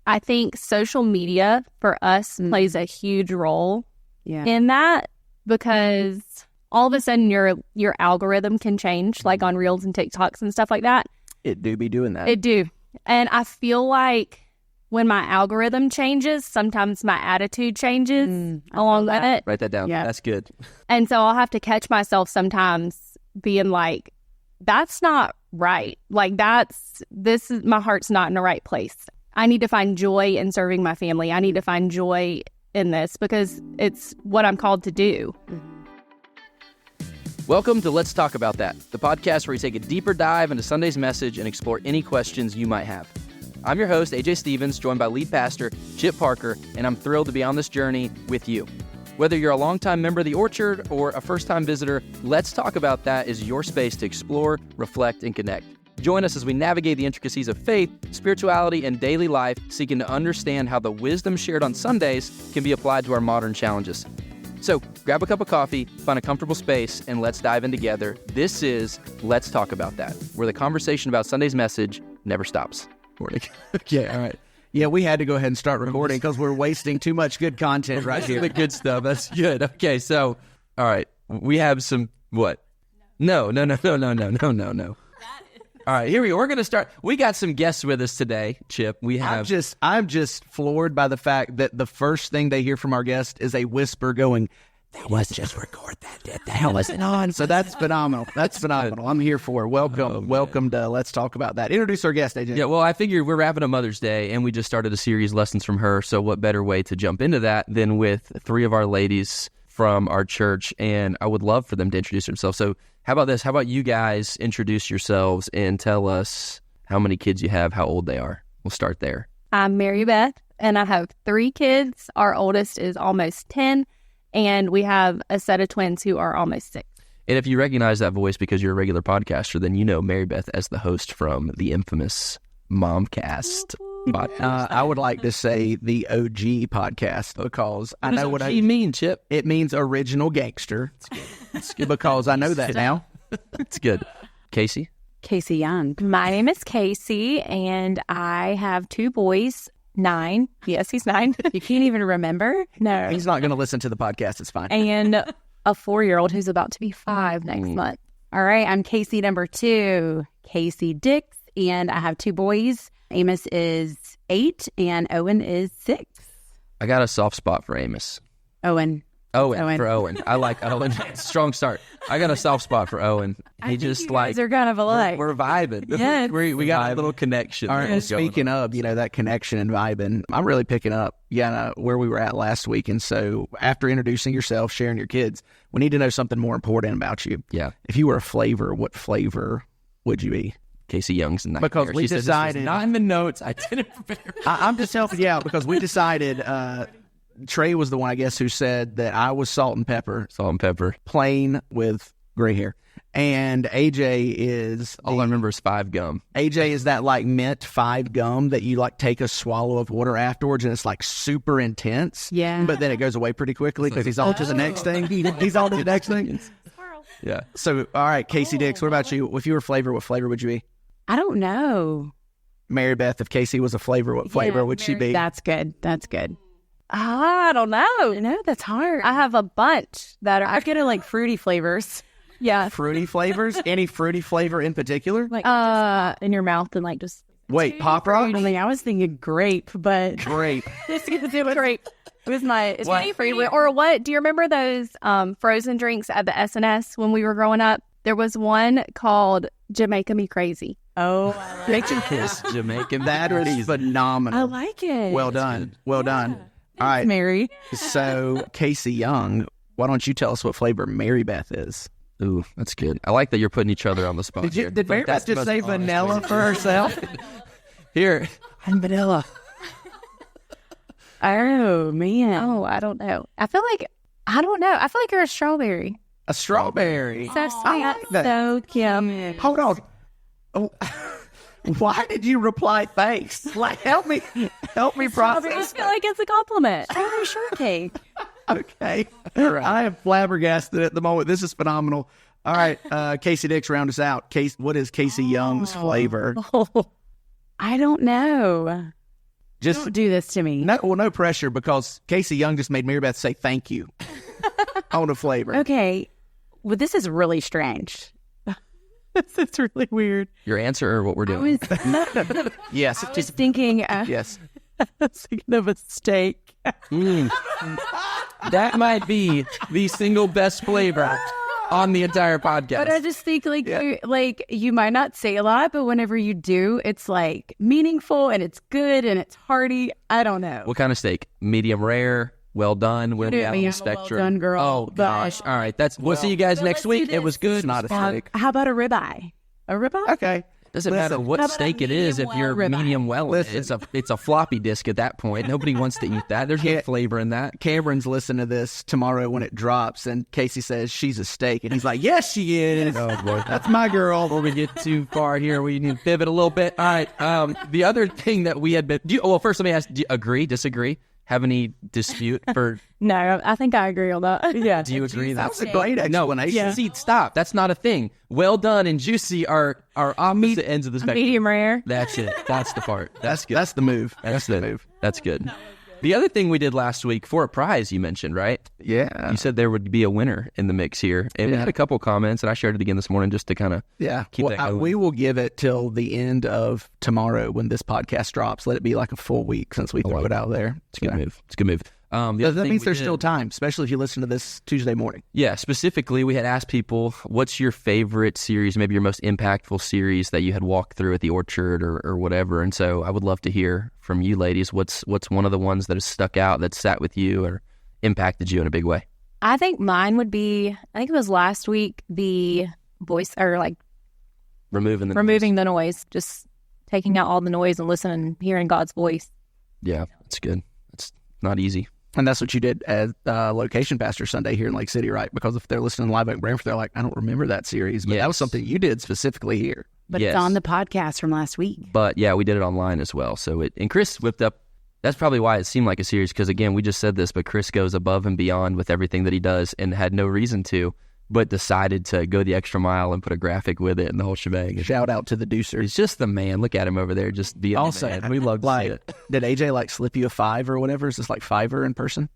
I think social media for us plays a huge role in that, because all of a sudden your algorithm can change, like on Reels and TikToks and stuff like that. It do be doing that. It do. And I feel like when my algorithm changes, sometimes my attitude changes along with it. Write that down. Yeah. That's good. And so I'll have to catch myself sometimes being like, that's not right. Like my heart's not in the right place. I need to find joy in serving my family. I need to find joy in this because it's what I'm called to do. Welcome to Let's Talk About That, the podcast where we take a deeper dive into Sunday's message and explore any questions you might have. I'm your host, AJ Stevens, joined by lead pastor Chip Parker, and I'm thrilled to be on this journey with you. Whether you're a longtime member of the Orchard or a first-time visitor, Let's Talk About That is your space to explore, reflect, and connect. Join us as we navigate the intricacies of faith, spirituality, and daily life, seeking to understand how the wisdom shared on Sundays can be applied to our modern challenges. So grab a cup of coffee, find a comfortable space, and let's dive in together. This is Let's Talk About That, where the conversation about Sunday's message never stops. Okay, all right. Yeah, we had to go ahead and start recording because we're wasting too much good content right here. The good stuff. That's good. Okay, so, all right. We have some, what? No. All right, here we go. We're going to start. We got some guests with us today, Chip. I'm just floored by the fact that the first thing they hear from our guest is a whisper going, "That was just record that. That wasn't on." So that's phenomenal. That's phenomenal. I'm here for it. Welcome to Let's Talk About That. Introduce our guest, AJ. Yeah, well, I figured we're wrapping up Mother's Day, and we just started a series, Lessons from Her. So what better way to jump into that than with three of our ladies from our church, and I would love for them to introduce themselves. So how about this? How about you guys introduce yourselves and tell us how many kids you have, how old they are. We'll start there. I'm Mary Beth, and I have 3 kids. Our oldest is almost 10, and we have a set of twins who are almost 6. And if you recognize that voice because you're a regular podcaster, then you know Mary Beth as the host from the infamous Momcast podcast. I would like to say the OG podcast because I know what OG mean, Chip. It means original gangster. It's good because I know that now. It's good. Kaci? Kaci Young. My name is Kaci, and I have 2 boys, 9. Yes, he's 9. You can't even remember? No. He's not going to listen to the podcast. It's fine. And a 4-year-old who's about to be 5 next month. All right, I'm Kaci number 2, Kaci Dix, and I have 2 boys. Amos is 8 and Owen is 6. I got a soft spot for Amos. Owen. For Owen. I like Owen. Strong start. I got a soft spot for Owen. He just like They're kind of alike. we're vibing. Yes. we got a little connection. All right. Speaking of, that connection and vibing, I'm really picking up, where we were at last week. And so after introducing yourself, sharing your kids, we need to know something more important about you. Yeah. If you were a flavor, what flavor would you be? Kaci Young's nightmare. Because we decided, not in the notes. I didn't prepare. I'm just helping you out because we decided, Trey was the one, I guess, who said that I was salt and pepper. Salt and pepper. Plain with gray hair. And AJ is... All I remember is 5 gum. AJ is that like mint 5 gum that you like take a swallow of water afterwards and it's like super intense. Yeah. But then it goes away pretty quickly because he's on to the next thing. He's on to the next thing. Yeah. So, all right, Kaci Dix, what about you? If you were a flavor, what flavor would you be? I don't know. Mary Beth, if Kaci was a flavor, what flavor would she be? That's good. I don't know. I know, that's hard. I have a bunch that are... I get like fruity flavors. Yeah. Fruity flavors? Any fruity flavor in particular? Like in your mouth and like just... Wait, Pop Rock? I was thinking grape, but... Grape. It's grape. It was my... It's any free... Or what? Do you remember those frozen drinks at the S&S when we were growing up? There was one called Jamaica Me Crazy. Oh, Jamaican. That is phenomenal. I like it. Well done. Well done. All right. Mary. So, Kaci Young, why don't you tell us what flavor Mary Beth is? Ooh, that's good. I like that you're putting each other on the spot. Did Mary Beth just say vanilla for herself? Here, I'm vanilla. Oh, man. Oh, I don't know. I feel like you're a strawberry. A strawberry. So sweet. I like that. So cute. Hold on. Oh, why did you reply thanks? Like, help me I process. just feel like it's a compliment. Strawberry shortcake. Okay. All right. I am flabbergasted at the moment. This is phenomenal. All right. Kaci Dix, round us out. What is Kaci Young's flavor? I don't know. Just Don't do this to me. no pressure, because Kaci Young just made Mary Beth say thank you on a flavor. Okay. Well, this is really strange. It's really weird. Your answer or what we're doing? Yes. I was thinking, Yes. I was thinking of a steak. That might be the single best flavor on the entire podcast. But I just think you might not say a lot, but whenever you do, it's like meaningful and it's good and it's hearty. I don't know. What kind of steak? Medium rare, well done. Where we at on the spectrum? Well done, girl. Oh gosh! All right, we'll see you guys next week. It was good. It's not a steak. How about a ribeye? A ribeye? Okay. Doesn't matter what steak it is if you're medium well. It's a floppy disk at that point. Nobody wants to eat that. There's no flavor in that. Cameron's listening to this tomorrow when it drops, and Kaci says she's a steak, and he's like, "Yes, she is. Oh boy, that's my girl." Before we get too far here, we need to pivot a little bit. All right. The other thing that we had been. First let me ask: do you agree? Disagree? Have any dispute for? No, I think I agree on that. Yeah. Do you agree? That's a great explanation. No, see, stop. That's not a thing. Well done and juicy are opposite ends of the spectrum. Medium rare. That's it. That's the part. That's good. That's the move. That's the move. That's good. The other thing we did last week for a prize, you mentioned, right? Yeah. You said there would be a winner in the mix here. And we had a couple comments, and I shared it again this morning just to kind of keep that going. We will give it till the end of tomorrow when this podcast drops. Let it be like a full week since we throw it out there. It's a good move. It's a good move. That means there's still time, especially if you listen to this Tuesday morning. Yeah, specifically, we had asked people, what's your favorite series, maybe your most impactful series that you had walked through at the Orchard or whatever. And so I would love to hear from you ladies. What's one of the ones that has stuck out, that sat with you or impacted you in a big way? I think mine would be, I think it was last week, the voice, or like removing the noise, just taking out all the noise and listening and hearing God's voice. Yeah, it's good. It's not easy. And that's what you did as Location Pastor Sunday here in Lake City, right? Because if they're listening to Live Oak Branford, they're like, I don't remember that series. But that was something you did specifically here. But it's on the podcast from last week. But yeah, we did it online as well. So and Chris whipped up, that's probably why it seemed like a series, because again, we just said this, but Chris goes above and beyond with everything that he does and had no reason to, but decided to go the extra mile and put a graphic with it and the whole shebang. Shout out to the Deucer. He's just the man. Look at him over there, just being the man. We love to see it. Did AJ slip you a $5 or whatever? Is this like Fiverr in person?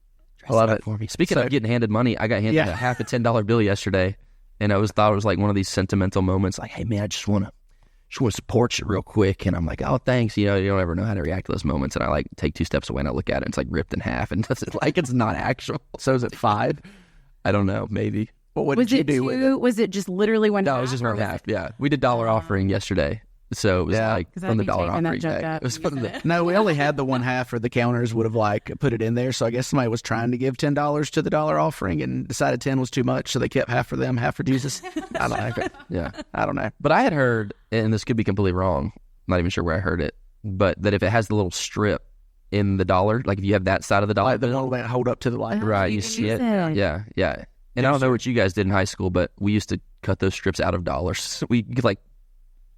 I love it. For me. Speaking of getting handed money, I got handed a half a $10 bill yesterday, and I thought it was like one of these sentimental moments, like, hey man, I just want to support you real quick. And I'm like, oh, thanks. You don't ever know how to react to those moments. And I take 2 steps away and I look at it and it's like ripped in half and it's not actual. So is it 5? I don't know, maybe. Well, what did you do with it? Was it just literally one half? No, it was just one half. Yeah. We did dollar offering yesterday. So it was from the dollar offering. It was from the... No, we only had the one half, or the counters would have put it in there. So I guess somebody was trying to give $10 to the dollar offering and decided 10 was too much. So they kept half for them, half for Jesus. I don't know. Yeah. I don't know. But I had heard, and this could be completely wrong, I'm not even sure where I heard it, but that if it has the little strip in the dollar, like if you have that side of the dollar, the one that hold up to the light. Right. You see it. Yeah. Yeah. And I don't know what you guys did in high school, but we used to cut those strips out of dollars. We could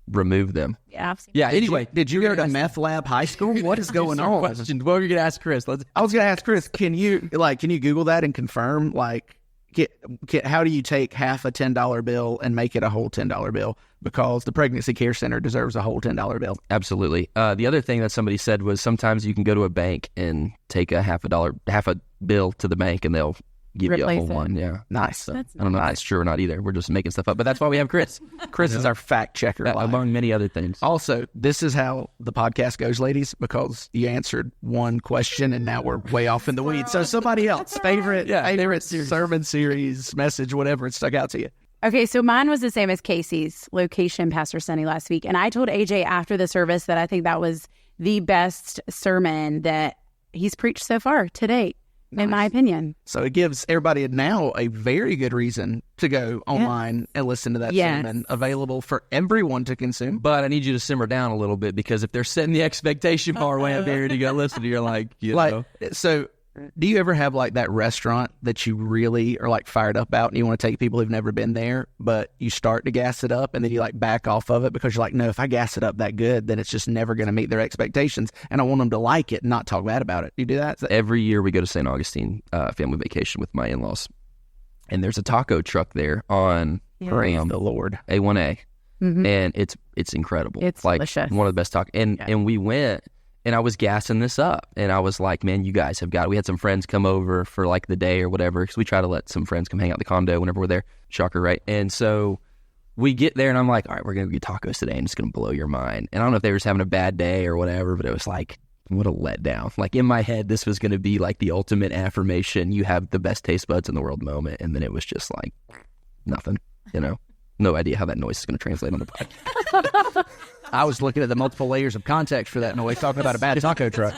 remove them. Yeah, I've seen Anyway, did you go to meth lab high school? What is going on? Question. What were you going to ask Chris? I was going to ask Chris, can you Google that and confirm, how do you take half a $10 bill and make it a whole $10 bill? Because the Pregnancy Care Center deserves a whole $10 bill. Absolutely. The other thing that somebody said was sometimes you can go to a bank and take a half a bill to the bank and they'll give you a whole one. Yeah. Nice. So, I don't know if that's true or not either. We're just making stuff up. But that's why we have Chris. Chris is our fact checker. Among many other things. Also, this is how the podcast goes, ladies, because you answered one question and now we're way off in the weeds. So somebody else, favorite sermon series, message, whatever, it stuck out to you. Okay, so mine was the same as Kaci's, Location Pastor Sunday last week. And I told AJ after the service that I think that was the best sermon that he's preached so far to date. Nice. In my opinion. So it gives everybody now a very good reason to go online and listen to that sermon, available for everyone to consume. But I need you to simmer down a little bit, because if they're setting the expectation bar way up there to go listen to, you're know. So do you ever have that restaurant that you really are fired up about and you want to take people who've never been there, but you start to gas it up and then you back off of it because you're like, no, if I gas it up that good, then it's just never going to meet their expectations. And I want them to like it and not talk bad about it. You do that? Every year we go to St. Augustine family vacation with my in-laws. And there's a taco truck there on Praise the Lord. A1A. Mm-hmm. And it's incredible. It's delicious. One of the best tacos. And we went, And I was gassing this up. And I was like, man, you guys have got, we had some friends come over for like the day or whatever, because we try to let some friends come hang out in the condo whenever we're there. Shocker, right? And so we get there and I'm like, all right, we're going to get tacos today. I'm just going to blow your mind. And I don't know if they were just having a bad day or whatever, but it was like, what a letdown. Like in my head, this was going to be like the ultimate affirmation. You have the best taste buds in the world moment. And then it was just like nothing, you know, no idea how that noise is going to translate on the podcast. I was looking at the multiple layers of context for that noise, talking about a bad taco truck.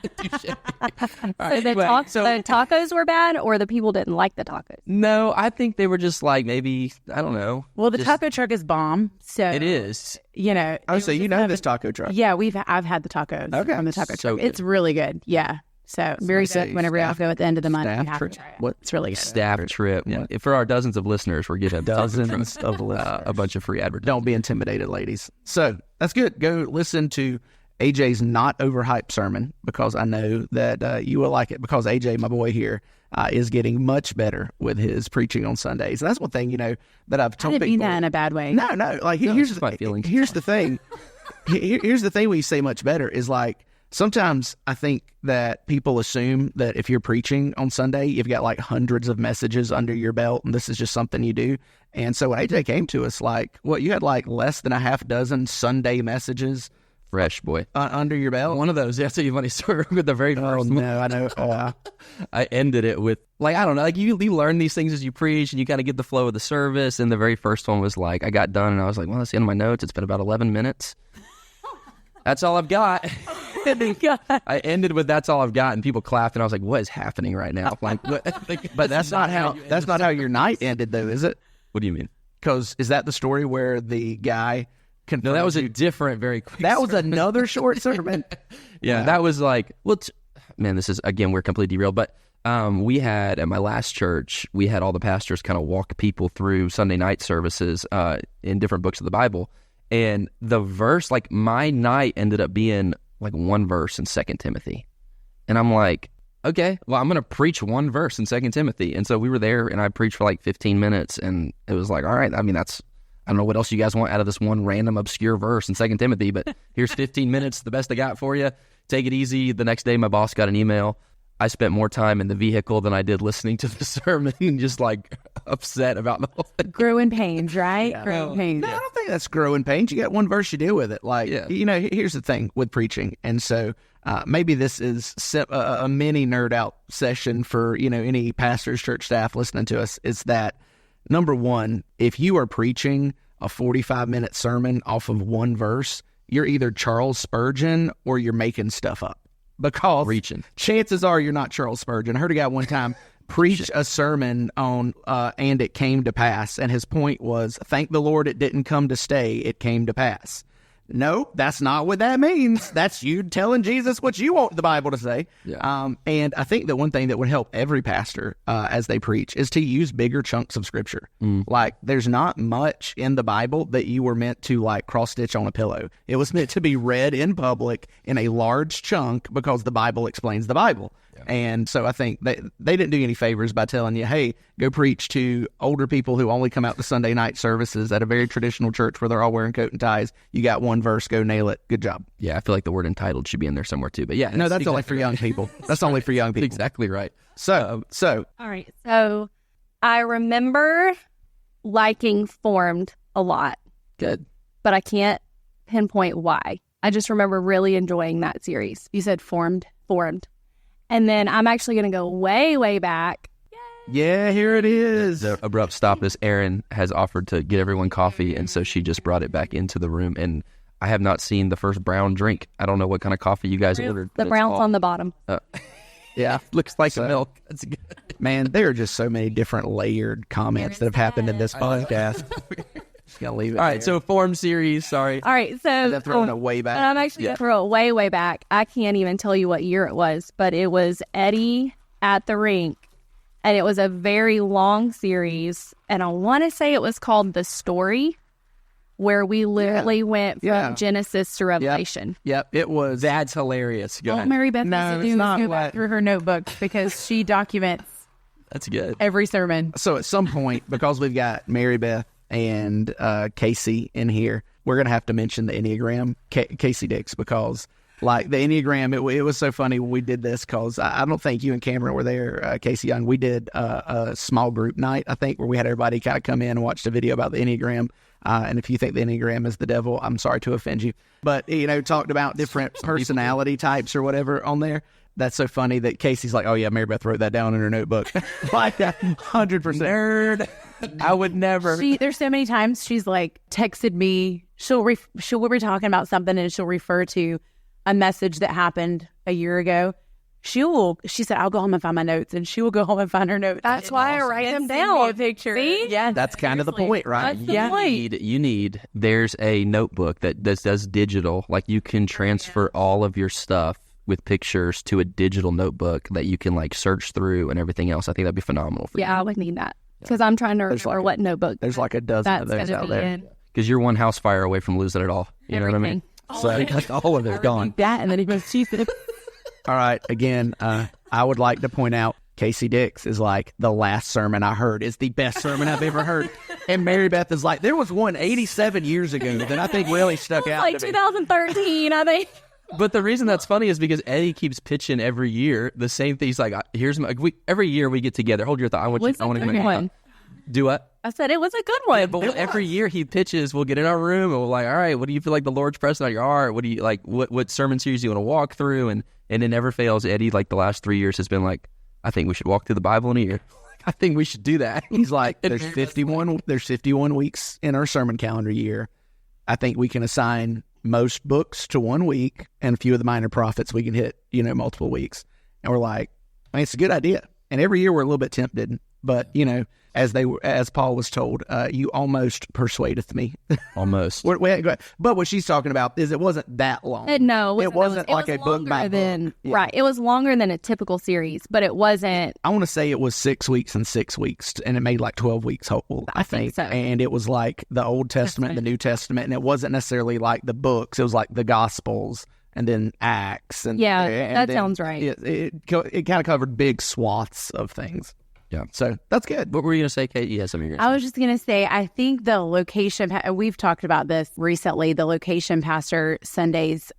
So the tacos were bad, or the people didn't like the tacos? No, I think they were just like, maybe, I don't know. Well, the taco truck is bomb. So It is. You know. Oh, so you know this taco truck? Yeah, I've had the tacos from the taco So truck. good. It's really good. Yeah. So very good. Whenever y'all go at the end of the month, you have to try it. What? It's really good. Staff trip. Yeah. For our dozens of listeners, we're giving Dozens of listeners. a bunch of free advertising. Don't be intimidated, ladies. So that's good. Go listen to AJ's not overhyped sermon, because I know that you will like it, because AJ, my boy here, is getting much better with his preaching on Sundays. And that's one thing, you know, that I've told I people. didn't mean that in a bad way. No. Like here's my feelings. Here's the thing. Here's the thing when you say much better is like, sometimes I think that people assume that if you're preaching on Sunday, you've got like hundreds of messages under your belt and this is just something you do. And so when AJ came to us, like, what, you had like less than a half dozen Sunday messages Fresh, boy. under your belt? One of those, that's a funny story with the very first one. No, I know. I ended it with, like, I don't know, like you learn these things as you preach and you kind of get the flow of the service. And the very first one was like, I got done and I was like, well, that's the end of my notes. It's been about 11 minutes. That's all I've got. I ended with that's all I've got, and people clapped, and I was like, what is happening right now? Like, what? But that's not how your night ended, though, is it? What do you mean? Because is that the story where the guy? No, that was a different, very quick. That was another short sermon. Yeah, that was like, well, man, this is, again, we're completely derailed, but we had, at my last church, we had all the pastors kind of walk people through Sunday night services in different books of the Bible. And the verse, like, my night ended up being like one verse in 2 Timothy. And I'm like, okay, well, I'm going to preach one verse in 2 Timothy. And so we were there, and I preached for like 15 minutes, and it was like, all right, I mean, I don't know what else you guys want out of this one random obscure verse in 2 Timothy, but here's 15 minutes, the best I got for you. Take it easy. The next day, my boss got an email. I spent more time in the vehicle than I did listening to the sermon, and just like upset about the whole thing. Growing pains, right? Yeah. Growing pains. No, I don't think that's growing pains. You got one verse, you deal with it. Like, you know, here's the thing with preaching. And so maybe this is a mini nerd out session for, you know, any pastors, church staff listening to us, is that, number one, if you are preaching a 45-minute sermon off of one verse, you're either Charles Spurgeon or you're making stuff up. Because chances are you're not Charles Spurgeon. I heard a guy one time preach a sermon on and it came to pass. And his point was, thank the Lord it didn't come to stay, it came to pass. No, that's not what that means. That's you telling Jesus what you want the Bible to say. Yeah. And I think that one thing that would help every pastor as they preach is to use bigger chunks of Scripture. Like, there's not much in the Bible that you were meant to, like, cross-stitch on a pillow. It was meant to be read in public in a large chunk because the Bible explains the Bible. And so I think they didn't do you any favors by telling you, hey, go preach to older people who only come out to Sunday night services at a very traditional church where they're all wearing coat and ties. You got one verse, go nail it. Good job. Yeah, I feel like the word entitled should be in there somewhere too. But yeah, no, that's only for young people. That's only for young people. Exactly right. So all right. So I remember liking Formed a lot. Good. But I can't pinpoint why. I just remember really enjoying that series. You said Formed? Formed. And then I'm actually going to go way, way back. Yeah, here it is. The abrupt stop is Erin has offered to get everyone coffee, and so she just brought it back into the room. And I have not seen the first brown drink. I don't know what kind of coffee you guys ordered. The brown's on the bottom. Yeah, looks like a milk. That's good. Man, there are just so many different layered comments that have happened in this podcast. Just gotta leave it. All right, there. so Form series, sorry. All right, so They're throwing it way back. and I'm actually going to throw it way, way back. I can't even tell you what year it was, but it was Eddie at the Rink, and it was a very long series, and I want to say it was called The Story, where we literally went from Genesis to Revelation. Yep, it was. That's hilarious. Go All ahead. Mary Beth No, needs to it's do is not go what- back through her notebooks because she documents That's good. every sermon. So at some point, because we've got Mary Beth and Kaci in here, we're going to have to mention the Enneagram, Kaci Dix, because Like the Enneagram, it was so funny when we did this because I don't think you and Cameron were there, Kaci Young. We did a small group night, I think, where we had everybody kind of come in and watch a video about the Enneagram. And if you think the Enneagram is the devil, I'm sorry to offend you. But, talked about different personality types or whatever on there. That's so funny that Casey's like, oh, yeah, Mary Beth wrote that down in her notebook. Like that, 100%. Nerd. I would never. There's so many times she's like texted me. We'll be talking about something and she'll refer to a message that happened a year ago. She said, I'll go home and find my notes, and she will go home and find her notes. That's why I write them down. A picture. See? Yeah. That's kind of the point, right? There's a notebook that does digital. Like you can transfer all of your stuff with pictures to a digital notebook that you can like search through and everything else. I think that'd be phenomenal for you. Yeah, I would need that because I'm trying to remember what notebook. There's like a dozen of those out there. Because you're one house fire away from losing it all. You know what I mean? So like all of it gone. That, and then he goes, Jesus. All right. Again, I would like to point out Kaci Dix is like, the last sermon I heard is the best sermon I've ever heard. And Mary Beth is like, there was one 87 years ago that I think really stuck out. Like 2013, I think. But the reason that's funny is because Eddie keeps pitching every year the same thing. He's like, every year we get together. Hold your thought. I want to make one. Do what? I said it was a good one. Yeah, but every year he pitches, we'll get in our room and we're like, all right, what do you feel like the Lord's pressing on your heart? What do you like? What sermon series do you want to walk through? And it never fails. Eddie, like the last 3 years, has been like, I think we should walk through the Bible in a year. I think we should do that. He's like, there's 51 weeks in our sermon calendar year. I think we can assign most books to 1 week, and a few of the minor prophets we can hit, multiple weeks. And we're like, it's a good idea. And every year we're a little bit tempted, but as Paul was told, you almost persuadeth me. Almost. But what she's talking about is it wasn't that long. No, it wasn't like a book by book. Yeah. Right. It was longer than a typical series, but it wasn't. I want to say it was 6 weeks and 6 weeks, and it made like 12 weeks whole, I think. So. And it was like the Old Testament and the New Testament, and it wasn't necessarily like the books. It was like the Gospels and then Acts. And that sounds right. It kind of covered big swaths of things. Yeah, so that's good. What were you going to say, Kate? You had something you're going to say. I was just going to say, I think the location, we've talked about this recently, the location pastor Sundays,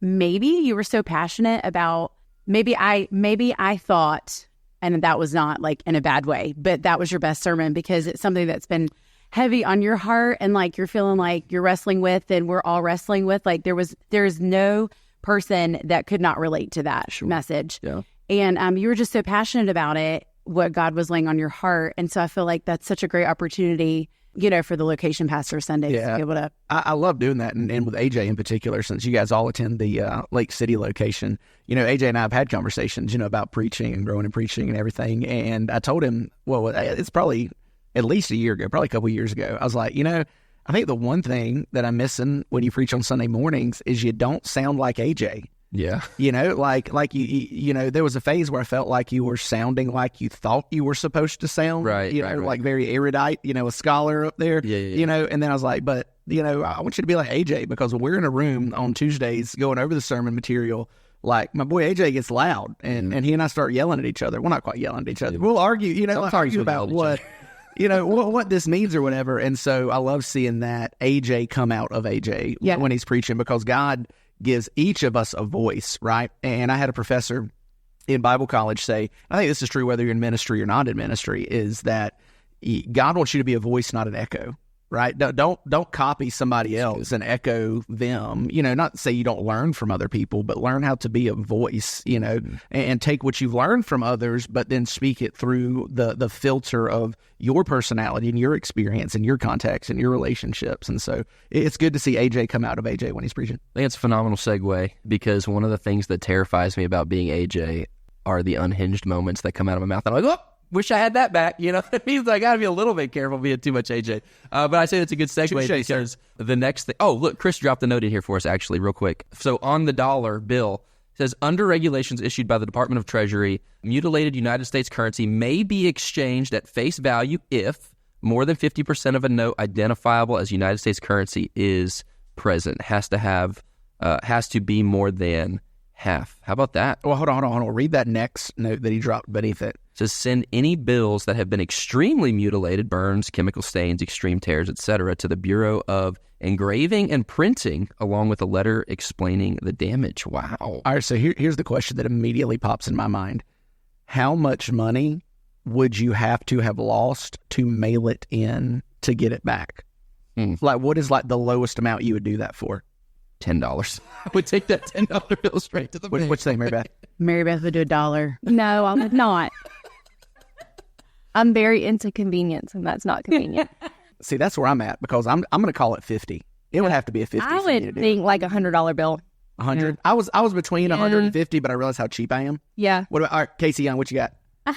maybe you were so passionate about, maybe I thought, and that was not like in a bad way, but that was your best sermon because it's something that's been heavy on your heart and like you're feeling like you're wrestling with and we're all wrestling with. Like there's no person that could not relate to that message. Yeah. And you were just so passionate about it, what God was laying on your heart. And so I feel like that's such a great opportunity, for the location pastor Sundays to be able to. I love doing that. And with AJ in particular, since you guys all attend the Lake City location, AJ and I have had conversations, about preaching and growing in preaching and everything. And I told him, well, it's probably at least a year ago, probably a couple of years ago. I was like, I think the one thing that I'm missing when you preach on Sunday mornings is you don't sound like AJ. Yeah. Like you there was a phase where I felt like you were sounding like you thought you were supposed to sound. Right. Like very erudite, a scholar up there. Yeah. And then I was like, but, I want you to be like AJ because when we're in a room on Tuesdays going over the sermon material, like my boy AJ gets loud and he and I start yelling at each other. Well, not quite yelling at each other. We'll argue, argue about what, what this means or whatever. And so I love seeing that AJ come out of AJ when he's preaching because God gives each of us a voice, right? And I had a professor in Bible college say, I think this is true whether you're in ministry or not in ministry, is that God wants you to be a voice, not an echo, right? Don't copy somebody else and echo them, not to say you don't learn from other people, but learn how to be a voice, and take what you've learned from others, but then speak it through the filter of your personality and your experience and your context and your relationships. And so it's good to see AJ come out of AJ when he's preaching. I think it's a phenomenal segue because one of the things that terrifies me about being AJ are the unhinged moments that come out of my mouth. And I'm like, oh, wish I had that back. It means I got to be a little bit careful being too much AJ. But I say that's a good segue because the next thing. Oh, look, Chris dropped a note in here for us actually real quick. So on the dollar bill, it says, under regulations issued by the Department of Treasury, mutilated United States currency may be exchanged at face value if more than 50% of a note identifiable as United States currency is present. Has to be more than half. How about that? Well, hold on. Read that next note that he dropped beneath it. To send any bills that have been extremely mutilated, burns, chemical stains, extreme tears, etc., to the Bureau of Engraving and Printing, along with a letter explaining the damage. Wow. All right, so here's the question that immediately pops in my mind. How much money would you have to have lost to mail it in to get it back? Like, what is like the lowest amount you would do that for? $10. I would take that $10 bill straight to the bank. What's the thing, Mary Beth? Mary Beth would do $1. No, I would not. I'm very into convenience, and that's not convenient. See, that's where I'm at, because I'm going to call it 50. It would have to be a 50. I would think like $100 bill. 100. I was between 150, but I realized how cheap I am. Yeah. What about, all right, Kaci Young, what you got? I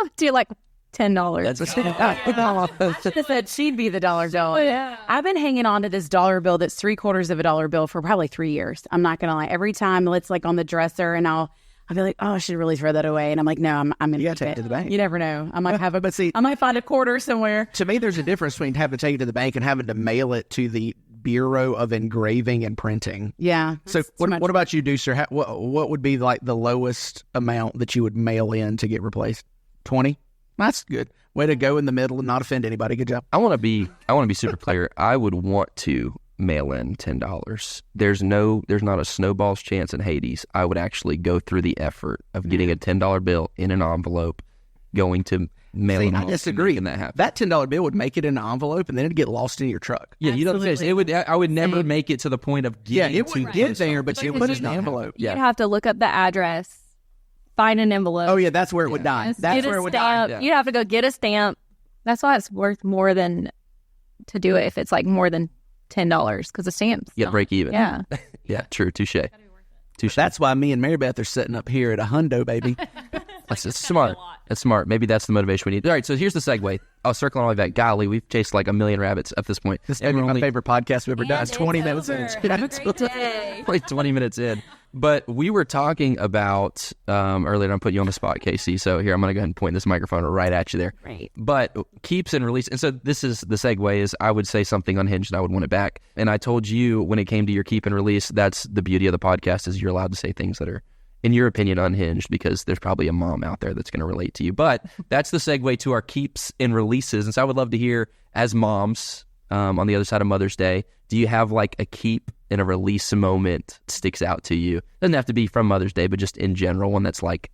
would do like $10. I should have said she'd be the dollar bill. Oh, yeah. I've been hanging on to this dollar bill that's $0.75 bill for probably 3 years. I'm not gonna lie. Every time it's like on the dresser, and I'll be like, oh, I should really throw that away. And I'm like, no, I'm gonna You got to keep take it to the bank. You never know. I might have a, But see, I might find a quarter somewhere. to me, there's a difference between having to take it to the bank and having to mail it to the Bureau of Engraving and Printing. Yeah. So what about you, Deucer? What would be like the lowest amount that you would mail in to get replaced? 20? That's good. Way to go in the middle and not offend anybody. Good job. I want to be super clear. I would want to mail in $10. There's not a snowball's chance in Hades. I would actually go through the effort of getting a $10 bill in an envelope, going to mail it. I disagree. And that happen. That $10 bill would make it in an envelope, and then it'd get lost in your truck. Yeah, you know what I'm saying? It would. I would never make it to the point of getting. Yeah, it would get there, but you put it in an envelope. Yeah. You'd have to look up the address, find an envelope. Oh yeah, that's where it would die. That's where it would die. Yeah. You'd have to go get a stamp. That's why it's worth more than to do it if it's like more than $10, because the stamps. You got to break even. Yeah. Yeah, true. Touche. That's why me and Mary Beth are sitting up here at a hundo, baby. That's smart. That's smart. Maybe that's the motivation we need. All right, so here's the segue. I'll circle all the way back. Golly, we've chased like a million rabbits at this point. This is my favorite podcast we've ever done. It's 20 minutes in. Like 20 minutes in. But we were talking about earlier, I'm putting you on the spot, Kaci. So here, I'm going to go ahead and point this microphone right at you there. Right. But keeps and release. And so this is the segue is I would say something unhinged and I would want it back. And I told you when it came to your keep and release, that's the beauty of the podcast is you're allowed to say things that are, in your opinion, unhinged, because there's probably a mom out there that's going to relate to you. But that's the segue to our keeps and releases. And so I would love to hear, as moms on the other side of Mother's Day, do you have like a keep and a release moment that sticks out to you? Doesn't have to be from Mother's Day, but just in general, one that's like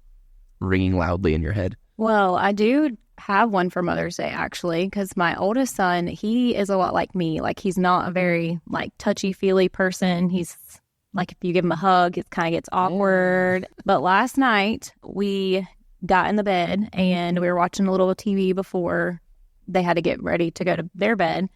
ringing loudly in your head. Well, I do have one for Mother's Day, actually, because my oldest son, he is a lot like me. Like, he's not a very like touchy-feely person. He's like, if you give him a hug, it kind of gets awkward. But last night, we got in the bed, and we were watching a little TV before they had to get ready to go to their bed.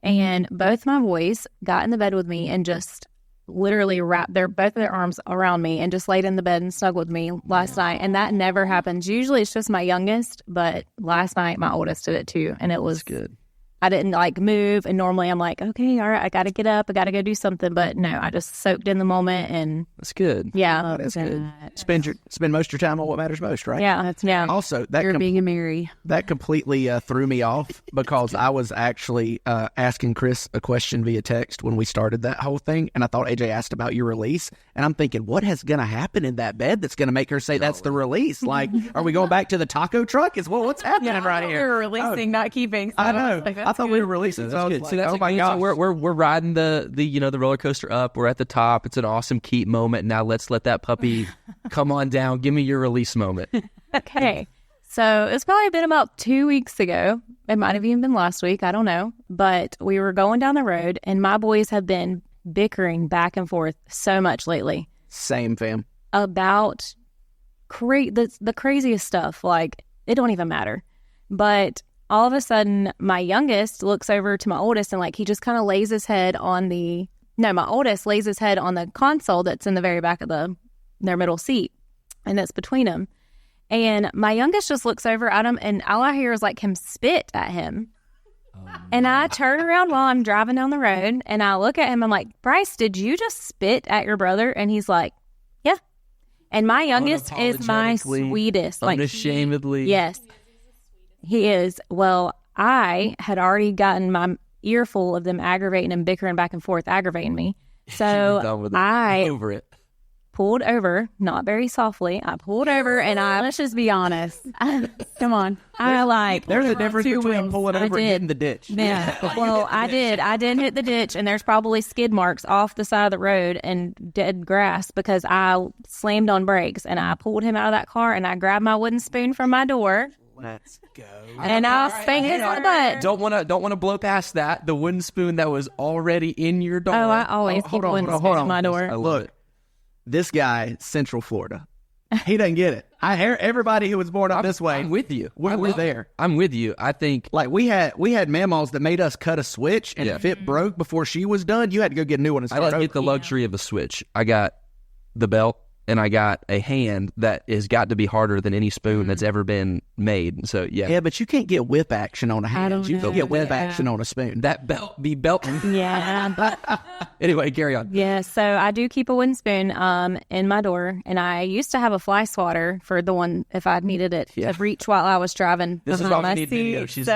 And both my boys got in the bed with me and just literally wrapped both of their arms around me and just laid in the bed and snuggled with me last night. And that never happens. Usually it's just my youngest, but last night my oldest did it too. And it was good. I didn't like move. And normally I'm like, okay, all right, I got to get up. I got to go do something. But no, I just soaked in the moment. And That's good. yeah. Oh, that's good. Spend most of your time on what matters most, right? Yeah. That's yeah. Also, that You're being a Mary. That completely threw me off because I was actually asking Chris a question via text when we started that whole thing, and I thought AJ asked about your release, and I'm thinking, what is going to happen in that bed that's going to make her say that's the release? Like, are we going back to the taco truck? What's happening right here? We're releasing, not keeping. So I know. like, I thought we were releasing. So I was like, that's oh my good. gosh. So we're riding the roller coaster up. We're at the top. It's an awesome keep moment. Now let's let that puppy come on down. Give me your release moment. Okay. So it's probably been about 2 weeks ago. It might have even been last week. I don't know. But we were going down the road, and my boys have been bickering back and forth so much lately Same, fam. about the craziest stuff. Like, it don't even matter. But all of a sudden, my youngest looks over to my oldest, and like he just kind of lays his head on my oldest lays his head on the console that's in the very back of their middle seat, and that's between them. And my youngest just looks over at him, and all I hear is like him spit at him. And I turn around while I'm driving down the road, and I look at him. I'm like, Bryce, did you just spit at your brother? And he's like, yeah. And my youngest is my sweetest. Like, Unashamedly. yes, he is. Well, I had already gotten my earful of them aggravating and bickering back and forth, aggravating me. So Done with it. I over it. pulled over, not very softly. I pulled over and Let's just be honest. Come on. There's a difference between pulling over and hitting the ditch. Yeah. Well, I did hit the ditch, and there's probably skid marks off the side of the road and dead grass because I slammed on brakes, and I pulled him out of that car, and I grabbed my wooden spoon from my door. Let's go. And I spanked his butt. Don't want to blow past that. The wooden spoon that was already in your door. Oh, I always keep wooden spoons in my door. Look, this guy, Central Florida, he doesn't get it. I hear everybody who was born up this way. I'm with you. We're there. I'm with you. I think like we had mammals that made us cut a switch, and if it broke before she was done, you had to go get a new one. And I didn't get the luxury of a switch. I got the belt. And I got a hand that has got to be harder than any spoon that's ever been made. So, yeah. Yeah, but you can't get whip action on a hand. You can get whip action on a spoon. That belt. Yeah. Anyway, carry on. Yeah, so I do keep a wooden spoon in my door. And I used to have a fly swatter for the one if I needed it to reach while I was driving. This is why we need video. She's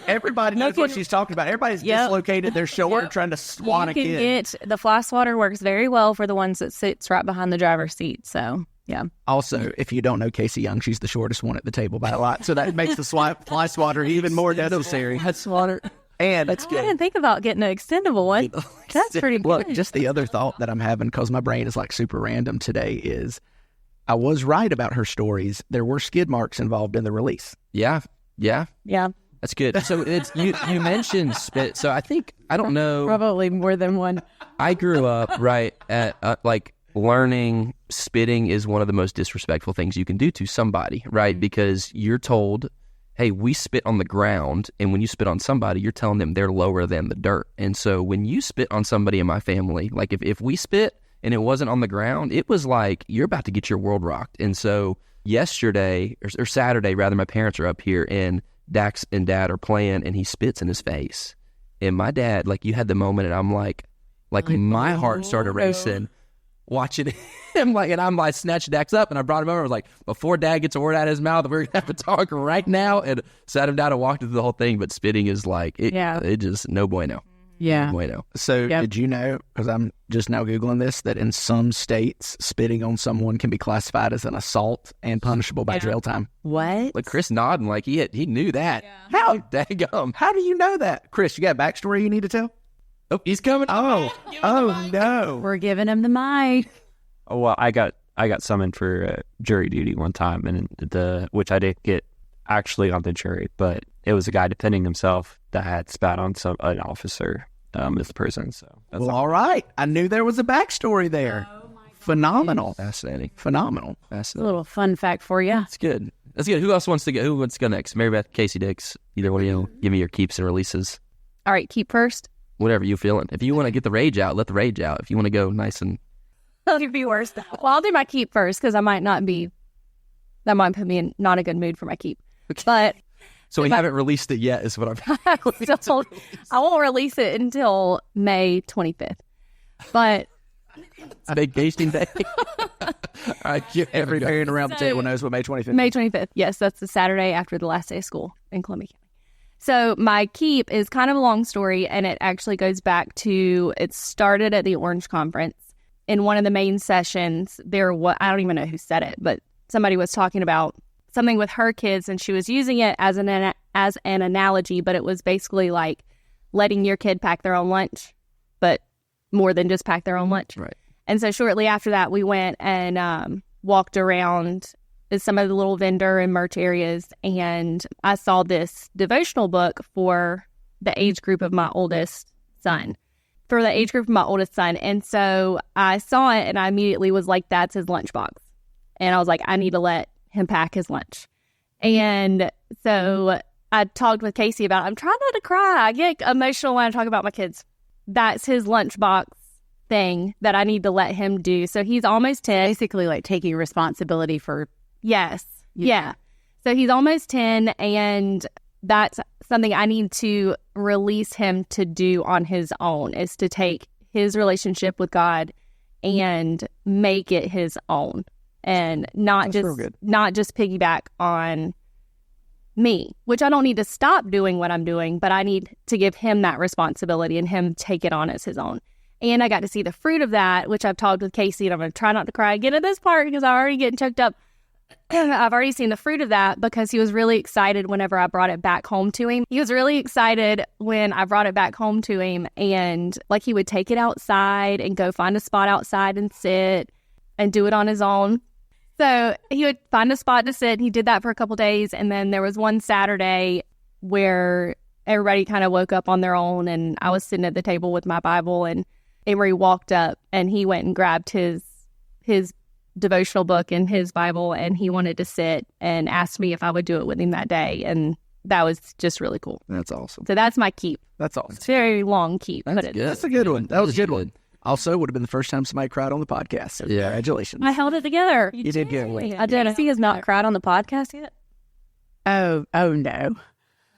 everybody knows what she's talking about. Everybody's dislocated their shoulder trying to swat a kid. The fly swatter works very well for the ones that sits right behind the driver's seat. So, yeah. Also, if you don't know Kaci Young, she's the shortest one at the table by a lot. So that makes the fly swatter even more necessary. Head swatter. And that's good. I didn't think about getting an extendable one. That's pretty good. Look, just the other thought that I'm having, because my brain is like super random today, is I was right about her stories. There were skid marks involved in the release. Yeah. That's good. So it's you mentioned spit. So I don't know. Probably more than one. I grew up right at like learning spitting is one of the most disrespectful things you can do to somebody, right? Because you're told, hey, we spit on the ground, and when you spit on somebody, you're telling them they're lower than the dirt. And so when you spit on somebody in my family, like if we spit and it wasn't on the ground, it was like you're about to get your world rocked. And so yesterday or Saturday rather, my parents are up here and Dax and Dad are playing, and he spits in his face. And my dad, like, you had the moment, and I'm like my heart started racing watching him. Like, and I'm like, snatched Dax up, and I brought him over. I was like, before Dad gets a word out of his mouth, we're gonna have to talk right now. And sat him down and walked through the whole thing. But spitting is like, it just no bueno. Yeah. No bueno. So did you know, because I'm just now Googling this, that in some states, spitting on someone can be classified as an assault and punishable by jail time? What? Like Chris nodding, like he knew that. Yeah. How? Daggum. How do you know that? Chris, you got a backstory you need to tell? Oh, he's coming. Oh no. We're giving him the mic. Oh, well, I got summoned for jury duty one time, and which I didn't get actually on the jury, but it was a guy defending himself that had spat on an officer as a person. So well, all right. I knew there was a backstory there. Phenomenal. Fascinating. Phenomenal. A little fun fact for you. That's good. That's good. Who else wants to go? Who wants to go next? Mary Beth, Kaci, Dix. Either one of you. Give me your keeps and releases. All right, keep first. Whatever you feeling. If you want to get the rage out, let the rage out. If you want to go nice and... It'll be worse. Well, I'll do my keep first because that might put me in not a good mood for my keep. But so we haven't released it yet is what I'm... I won't release it until May 25th. But... Big tasting day. All right, every parent around the table knows what May 25th is. May 25th. Yes, that's the Saturday after the last day of school in Columbia County. So my keep is kind of a long story, and it actually goes back to, it started at the Orange Conference. In one of the main sessions, I don't even know who said it, but somebody was talking about something with her kids, and she was using it as an analogy, but it was basically like letting your kid pack their own lunch, but more than just pack their own lunch. Right. And so shortly after that, we went and walked around some of the little vendor and merch areas, and I saw this devotional book for the age group of my oldest son. And so I saw it, and I immediately was like, that's his lunchbox. And I was like, I need to let him pack his lunch. And so I talked with Kaci about it. I'm trying not to cry. I get emotional when I talk about my kids. That's his lunchbox thing that I need to let him do. So he's almost 10. Basically like taking responsibility for... Yes. Yeah. So he's almost 10, and that's something I need to release him to do on his own, is to take his relationship with God and make it his own, and not just piggyback on me, which I don't need to stop doing what I'm doing, but I need to give him that responsibility and him take it on as his own. And I got to see the fruit of that, which I've talked with Kaci, and I'm going to try not to cry again at this part because I'm already getting choked up. I've already seen the fruit of that because he was really excited whenever I brought it back home to him. He was really excited when I brought it back home to him, and like he would take it outside and go find a spot outside and sit and do it on his own. So he would find a spot to sit. He did that for a couple days, and then there was one Saturday where everybody kind of woke up on their own, and I was sitting at the table with my Bible, and Amory walked up and he went and grabbed his devotional book and his Bible, and he wanted to sit and asked me if I would do it with him that day. And that was just really cool. That's awesome. So that's my keep. That's awesome. It's a very long keep. That's but good. That's a good one. That was a good one. Also, would have been the first time somebody cried on the podcast. So Yeah. congratulations. I held it together. You did good. I did. He has not cried on the podcast yet? Oh, no.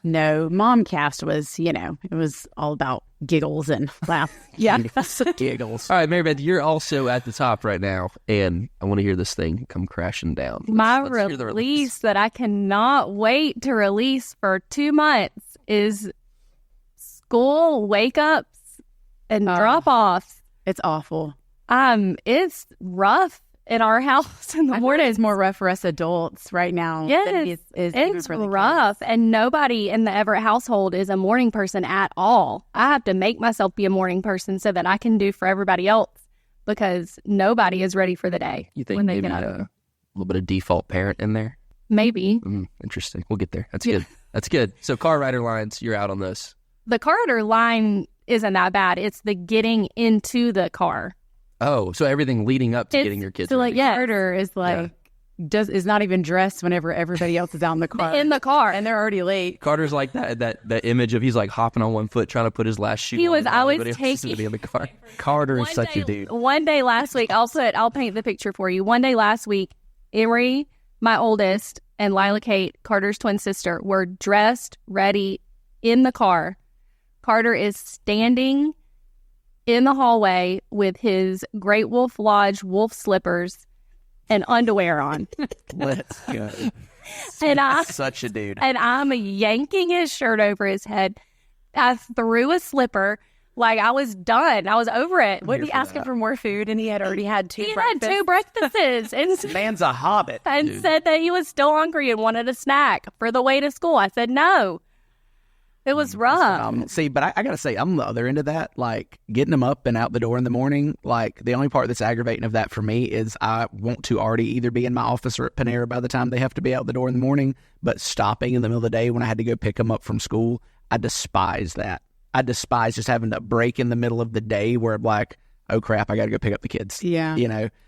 No, Momcast was, it was all about giggles and laughs. Yeah. Giggles. All right, Mary Beth, you're also at the top right now, and I want to hear this thing come crashing down. My Let's hear the release that I cannot wait to release for 2 months is school wake-ups and drop-offs. It's awful. It's rough in our house in the morning. It's more rough for us adults right now. Yes, than it is even it's for the rough. kids. And nobody in the Everett household is a morning person at all. I have to make myself be a morning person so that I can do for everybody else because nobody is ready for the day. You think when they maybe get out a of it. little bit of default parent in there? Maybe. Interesting. We'll get there. That's good. That's good. So car rider lines, you're out on this. The corridor line isn't that bad. It's the getting into the car. Oh, so everything leading up to getting your kids So ready. Carter is is not even dressed whenever everybody else is out in the car. In the car. And they're already late. Carter's like that image of he's like hopping on one foot trying to put his last shoe He on. was- and I was everybody else is taking- to be in the car. Carter is such a dude. One day last week, I'll paint the picture for you. One day last week, Emery, my oldest, and Lila Kate, Carter's twin sister, were dressed, ready, in the car. Carter is standing in the hallway with his Great Wolf Lodge wolf slippers and underwear on. Let's go. And Such a dude. And I'm yanking his shirt over his head. I threw a slipper. Like, I was done. I was over it. Wasn't he asking for more food and he had already had two He breakfasts? had 2 breakfasts and, Man's a hobbit. and said that he was still hungry and wanted a snack for the way to school. I said no. It was rough. See, but I got to say, I'm on the other end of that. Like, getting them up and out the door in the morning, like, the only part that's aggravating of that for me is I want to already either be in my office or at Panera by the time they have to be out the door in the morning, but stopping in the middle of the day when I had to go pick them up from school, I despise that. I despise just having to break in the middle of the day where I'm like, oh, crap, I got to go pick up the kids. Yeah.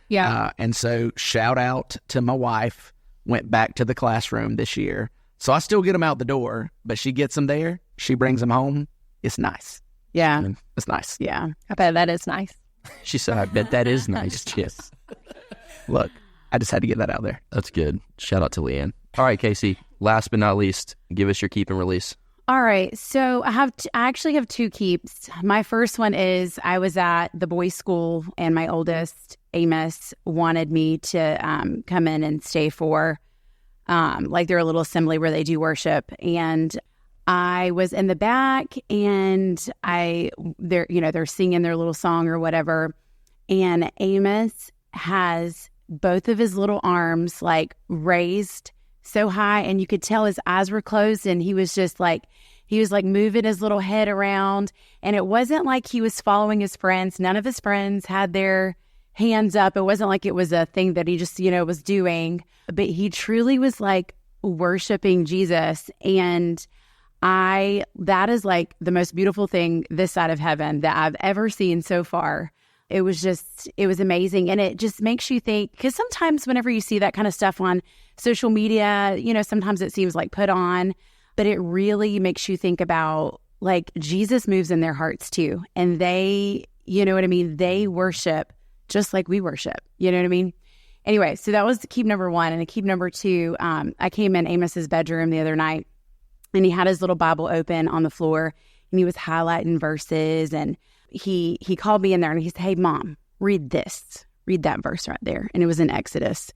Yeah. And so shout out to my wife, went back to the classroom this year. So I still get them out the door, but she gets them there. She brings them home. It's nice. Yeah. It's nice. Yeah. I bet that is nice. She said, I bet that is nice. Yes. Look, I just had to get that out there. That's good. Shout out to Leanne. All right, Kaci, last but not least, give us your keep and release. All right. So I actually have 2 keeps. My first one is I was at the boys' school and my oldest, Amos, wanted me to come in and stay for like their little assembly where they do worship. And I was in the back and they're singing their little song or whatever. And Amos has both of his little arms like raised so high, and you could tell his eyes were closed, and he was moving his little head around. And it wasn't like he was following his friends. None of his friends had their hands up. It wasn't like it was a thing that he just, was doing, but he truly was like worshiping Jesus. And that is like the most beautiful thing this side of heaven that I've ever seen so far. It was amazing. And it just makes you think, because sometimes whenever you see that kind of stuff on social media, sometimes it seems like put on, but it really makes you think about like Jesus moves in their hearts too. And they, they worship just like we worship. You know what I mean? Anyway, so that was keep number 1. And keep number 2, I came in Amos's bedroom the other night and he had his little Bible open on the floor and he was highlighting verses, and he called me in there and he said, "Hey, Mom, read that verse right there." And it was in Exodus.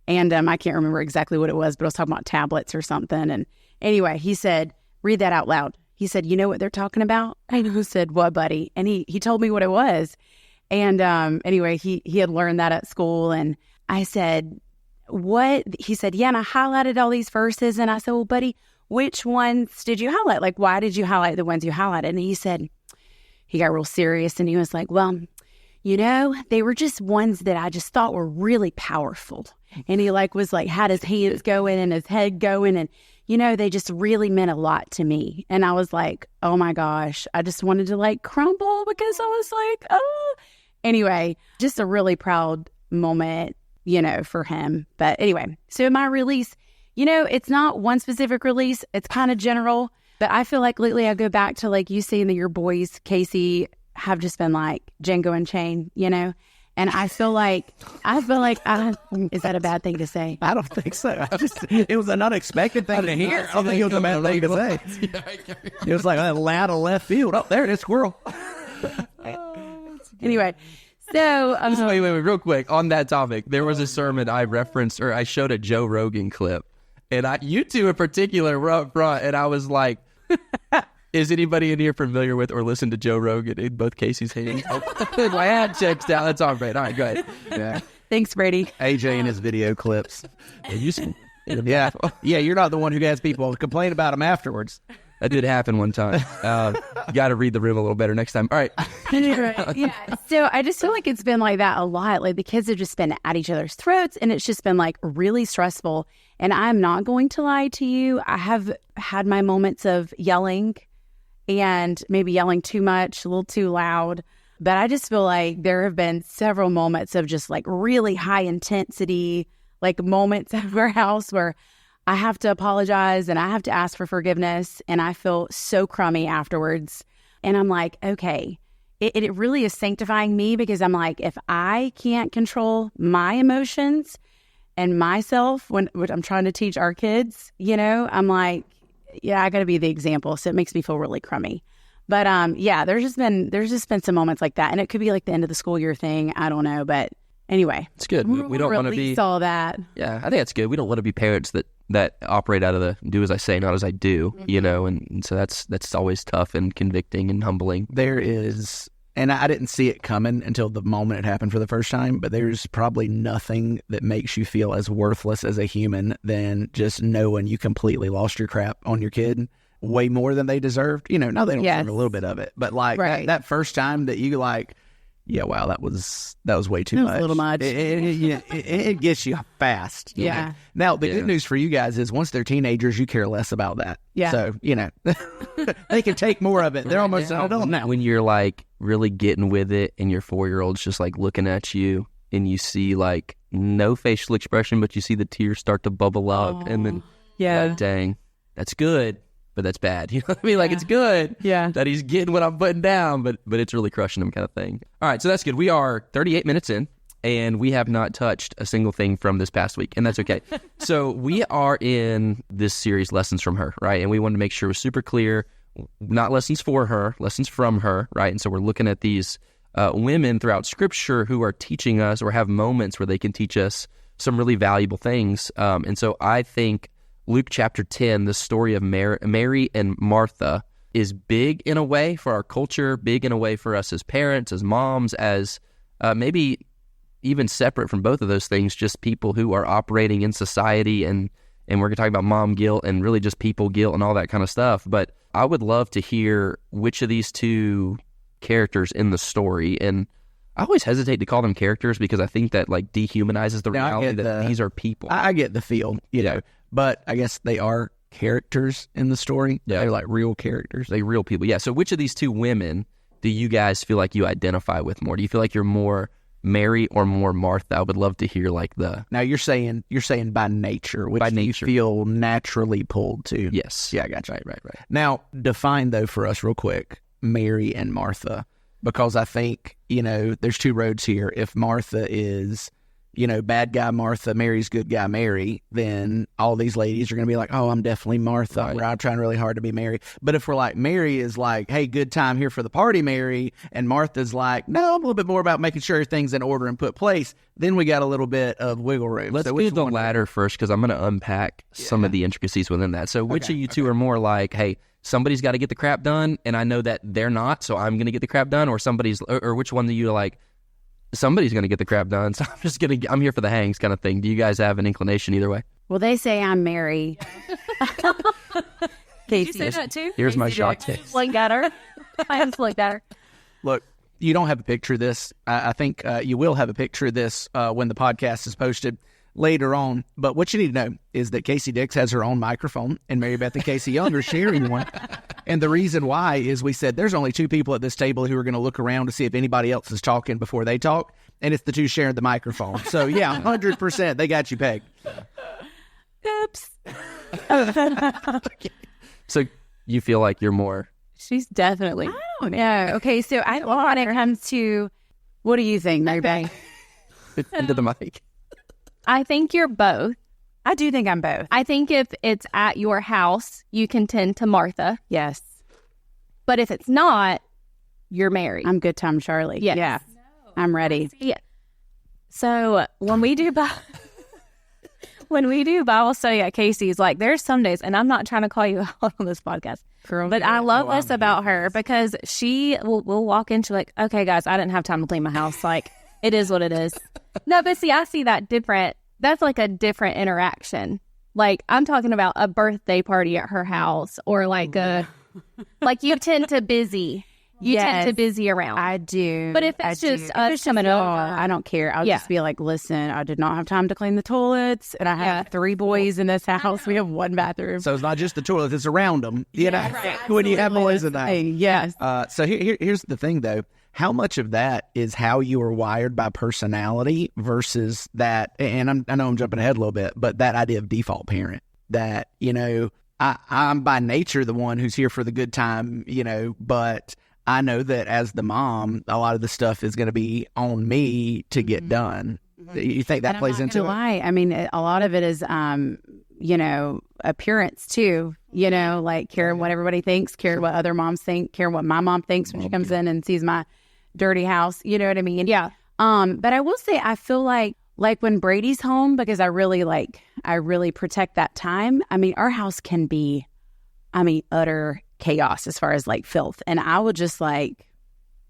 And I can't remember exactly what it was, but I was talking about tablets or something. And anyway, he said, "Read that out loud." He said, "You know what they're talking about?" I said, "What, buddy?" And he told me what it was. And anyway, he had learned that at school. And I said, what? He said, yeah, and I highlighted all these verses. And I said, well, buddy, which ones did you highlight? Like, why did you highlight the ones you highlighted? And he said, he got real serious and he was like, well, you know, they were just ones that I just thought were really powerful. And he was had his hands going and his head going. And, you know, they just really meant a lot to me. And I was like, oh my gosh, I just wanted to crumble because I was like, oh. Anyway, just a really proud moment, you know, for him. But anyway, so my release, you know, it's not one specific release. It's kind of general. But I feel like lately I go back to you saying that your boys, Kaci, have just been Django Unchained, you know? And I feel like is that a bad thing to say? I don't think so. It was an unexpected thing to hear. I don't think it was a bad thing to say. It was loud of left field. Oh, there it is, squirrel. Anyway, so wait, real quick on that topic. There was a sermon I referenced, or I showed a Joe Rogan clip, and you two in particular were up front, and I was like, "Is anybody in here familiar with or listen to Joe Rogan?" In both Kaci's hands, my ad checks down. That's all right. All right, go ahead. Yeah. Thanks, Brady. AJ and his video clips. Yeah, you're not the one who has people complain about them afterwards. That did happen one time. You got to read the room a little better next time. All right. Yeah. So I just feel like it's been like that a lot. The kids have just been at each other's throats, and it's just been really stressful. And I'm not going to lie to you. I have had my moments of yelling and maybe yelling too much, a little too loud. But I just feel like there have been several moments of just really high intensity, moments at our house where I have to apologize and I have to ask for forgiveness, and I feel so crummy afterwards. And I'm like, okay, it really is sanctifying me, because I'm like, if I can't control my emotions and myself when I'm trying to teach our kids, you know, I'm like, yeah, I got to be the example. So it makes me feel really crummy. But yeah, there's just been some moments like that, and it could be the end of the school year thing. I don't know, but anyway, it's good. We don't want to be all that. Yeah, I think it's good. We don't want to be parents that operate out of the do as I say, not as I do, you know, and so that's always tough and convicting and humbling. There is, and I didn't see it coming until the moment it happened for the first time, but there's probably nothing that makes you feel as worthless as a human than just knowing you completely lost your crap on your kid way more than they deserved. You know, now they don't deserve a little bit of it, but right. that first time that you yeah, wow, that was way too much. A little much. It gets you fast. You know? Now, the good news for you guys is once they're teenagers, you care less about that. Yeah. So, you know, they can take more of it. They're almost an adult now. When you're really getting with it and your 4-year-old's just looking at you and you see no facial expression, but you see the tears start to bubble up and then, dang, that's good. But that's bad. You know what I mean? It's good that he's getting what I'm putting down, but it's really crushing him kind of thing. All right, so that's good. We are 38 minutes in, and we have not touched a single thing from this past week, and that's okay. So we are in this series, Lessons from Her, right? And we wanted to make sure it was super clear, not lessons for her, lessons from her, right? And so we're looking at these women throughout Scripture who are teaching us or have moments where they can teach us some really valuable things. And so I think Luke chapter 10, the story of Mary and Martha, is big in a way for our culture, big in a way for us as parents, as moms, as maybe even separate from both of those things, just people who are operating in society. And we're going to talk about mom guilt and really just people guilt and all that kind of stuff. But I would love to hear which of these two characters in the story, and I always hesitate to call them characters because I think that dehumanizes the reality that these are people. I get the feel, you know. But I guess they are characters in the story. Yeah. They're real characters. They're real people. Yeah. So which of these two women do you guys feel like you identify with more? Do you feel like you're more Mary or more Martha? I would love to hear the... Now you're saying by nature, which by nature. You feel naturally pulled to. Yes. Yeah, I got you. Right. Now define though for us real quick, Mary and Martha, because I think, you know, there's two roads here. If Martha is... you know, bad guy Martha, Mary's good guy Mary, then all these ladies are going to be like, oh, I'm definitely Martha. Right. I'm trying really hard to be Mary. But if we're Mary is hey, good time here for the party, Mary, and Martha's no, I'm a little bit more about making sure things in order and put place, then we got a little bit of wiggle room. Let's do the latter first, because I'm going to unpack some of the intricacies within that. So which of you two are more hey, somebody's got to get the crap done, and I know that they're not, so I'm going to get the crap done, or which one do you somebody's going to get the crap done. So I'm here for the hangs kind of thing. Do you guys have an inclination either way? Well, they say I'm Mary. Did you say that too? Here's my shot taste. Looked at her. I have looked at her. Look, you don't have a picture of this. I think you will have a picture of this when the podcast is posted later on. But what you need to know is that Kaci Dix has her own microphone and Mary Beth and Kaci Young are sharing one. And the reason why is we said there's only two people at this table who are going to look around to see if anybody else is talking before they talk. And it's the two sharing the microphone. So, yeah, 100%. They got you pegged. Oops. So you feel like you're more... She's definitely... I don't know. Okay, so when it comes to... What do you think, Mary Beth? into the mic. I think you're both. I do think I'm both. I think if it's at your house, you can tend to Martha. Yes. But if it's not, you're Mary. I'm good time Charlie. Yes. Yeah. I'm ready. Yeah. So when we do Bible study at Kaci's, like there's some days, and I'm not trying to call you out on this podcast, but I love this about her because she will walk into like, okay, guys, I didn't have time to clean my house. Like it is what it is. No, but see, I see that different. That's like a different interaction. Like I'm talking about a birthday party at her house or like like you tend to busy. You tend to busy around. I do. But if it's just us coming over, I don't care. I'll just be like, listen, I did not have time to clean the toilets, and I have 3 boys in this house. We have 1 bathroom. So it's not just the toilet, it's around them. You know, when you have boys in the house. Yes. So here's the thing, though. How much of that is how you are wired by personality versus that, and I know I'm jumping ahead a little bit, but that idea of default parent, that, you know, I'm by nature the one who's here for the good time, you know, but I know that as the mom, a lot of the stuff is going to be on me to get done. You think that plays into it? Why? I mean, a lot of it is, you know, appearance too. You know, like care what everybody thinks, care what other moms think, care what my mom thinks when she comes in and sees my dirty house. You know what I mean? Yeah. But I will say, I feel like when Brady's home, because I really protect that time. I mean, our house can be, utter chaos as far as like filth. And I would just like,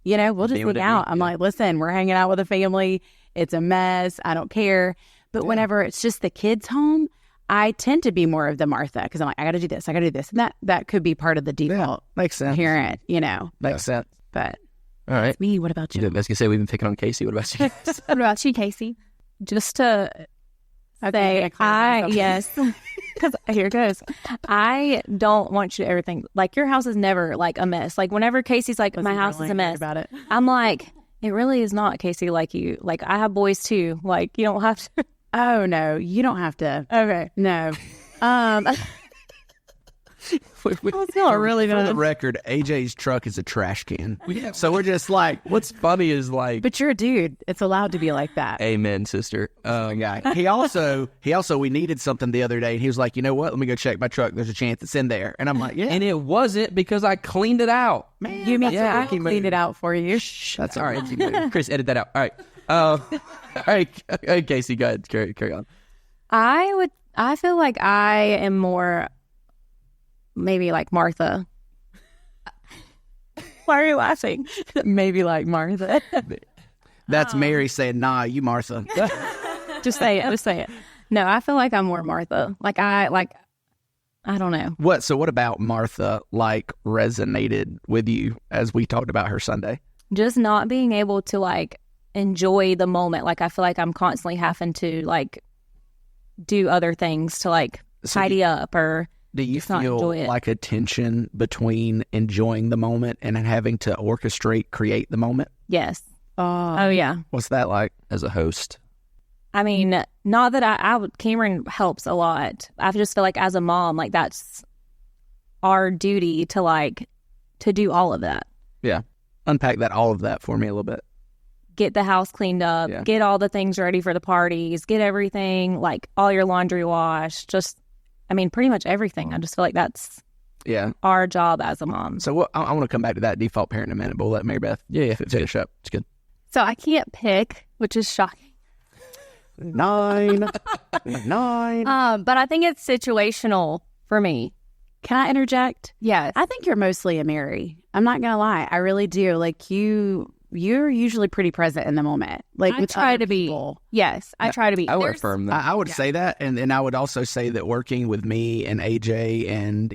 you know, we'll just hang out. I'm like, listen, we're hanging out with a family. It's a mess. I don't care. But whenever it's just the kids home, I tend to be more of the Martha because I'm like, I got to do this. I got to do this. And that could be part of the default. Makes sense. Parent, you know. Makes sense. But all right. Me, what about you? I was going to say, we've been picking on Kaci. What about you? What about you, Kaci? Just to say, yes, because here it goes. I don't want you to ever think like your house is never like a mess. Like whenever Kaci's like, my house is a mess, about it. I'm like, it really is not, Kaci. Like you, like I have boys too. Like you don't have to. Oh no, you don't have to. Okay, no. For the record, AJ's truck is a trash can. So we're just like, what's funny is like, but you're a dude. It's allowed to be like that. Amen, sister. Guy. He also, we needed something the other day, and he was like, you know what? Let me go check my truck. There's a chance it's in there. And I'm like, yeah. And it wasn't because I cleaned it out. Man, you mean I cleaned it out for you? That's all right. Chris, edit that out. All right. All right, Kaci, go ahead. Carry on. I feel like I am more. Maybe like Martha. Why are you laughing? Maybe like Martha. That's Mary saying, nah, you Martha. Just say it. No, I feel like I'm more Martha. I don't know. So what about Martha like resonated with you as we talked about her Sunday? Just not being able to like enjoy the moment. Like I feel like I'm constantly having to like do other things to like tidy up or. Do you feel like a tension between enjoying the moment and having to create the moment? Yes. Oh, yeah. What's that like as a host? I mean, not that Cameron helps a lot. I just feel like as a mom, like that's our duty to do all of that. Yeah. Unpack all of that for me a little bit. Get the house cleaned up, get all the things ready for the parties, get everything, like all your laundry washed, pretty much everything. I just feel like that's our job as a mom. So I want to come back to that default parent in a minute, but we'll let Mary Beth finish up. It's good. So I can't pick, which is shocking. 9. But I think it's situational for me. Can I interject? Yes. I think you're mostly a Mary. I'm not going to lie. I really do. Like you you're usually pretty present in the moment. Like I with try other to be. people. Yes, I try to be. I would There's- affirm that. I would say that, and I would also say that working with me and AJ and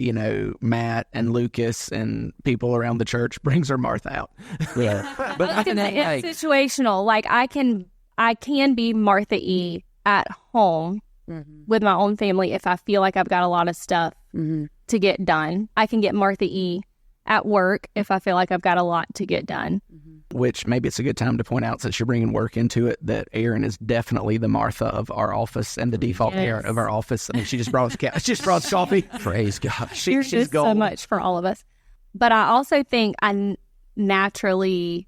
Matt and Lucas and people around the church brings our Martha out. Yeah. But I can it's situational. Like I can be Martha E at home with my own family if I feel like I've got a lot of stuff to get done. I can get Martha E at work if I feel like I've got a lot to get done. Which maybe it's a good time to point out, since you're bringing work into it, that Erin is definitely the Martha of our office and the default parent of our office. I mean, she just brought us coffee. Praise God. She's She's so gold. much for all of us. But I also think I naturally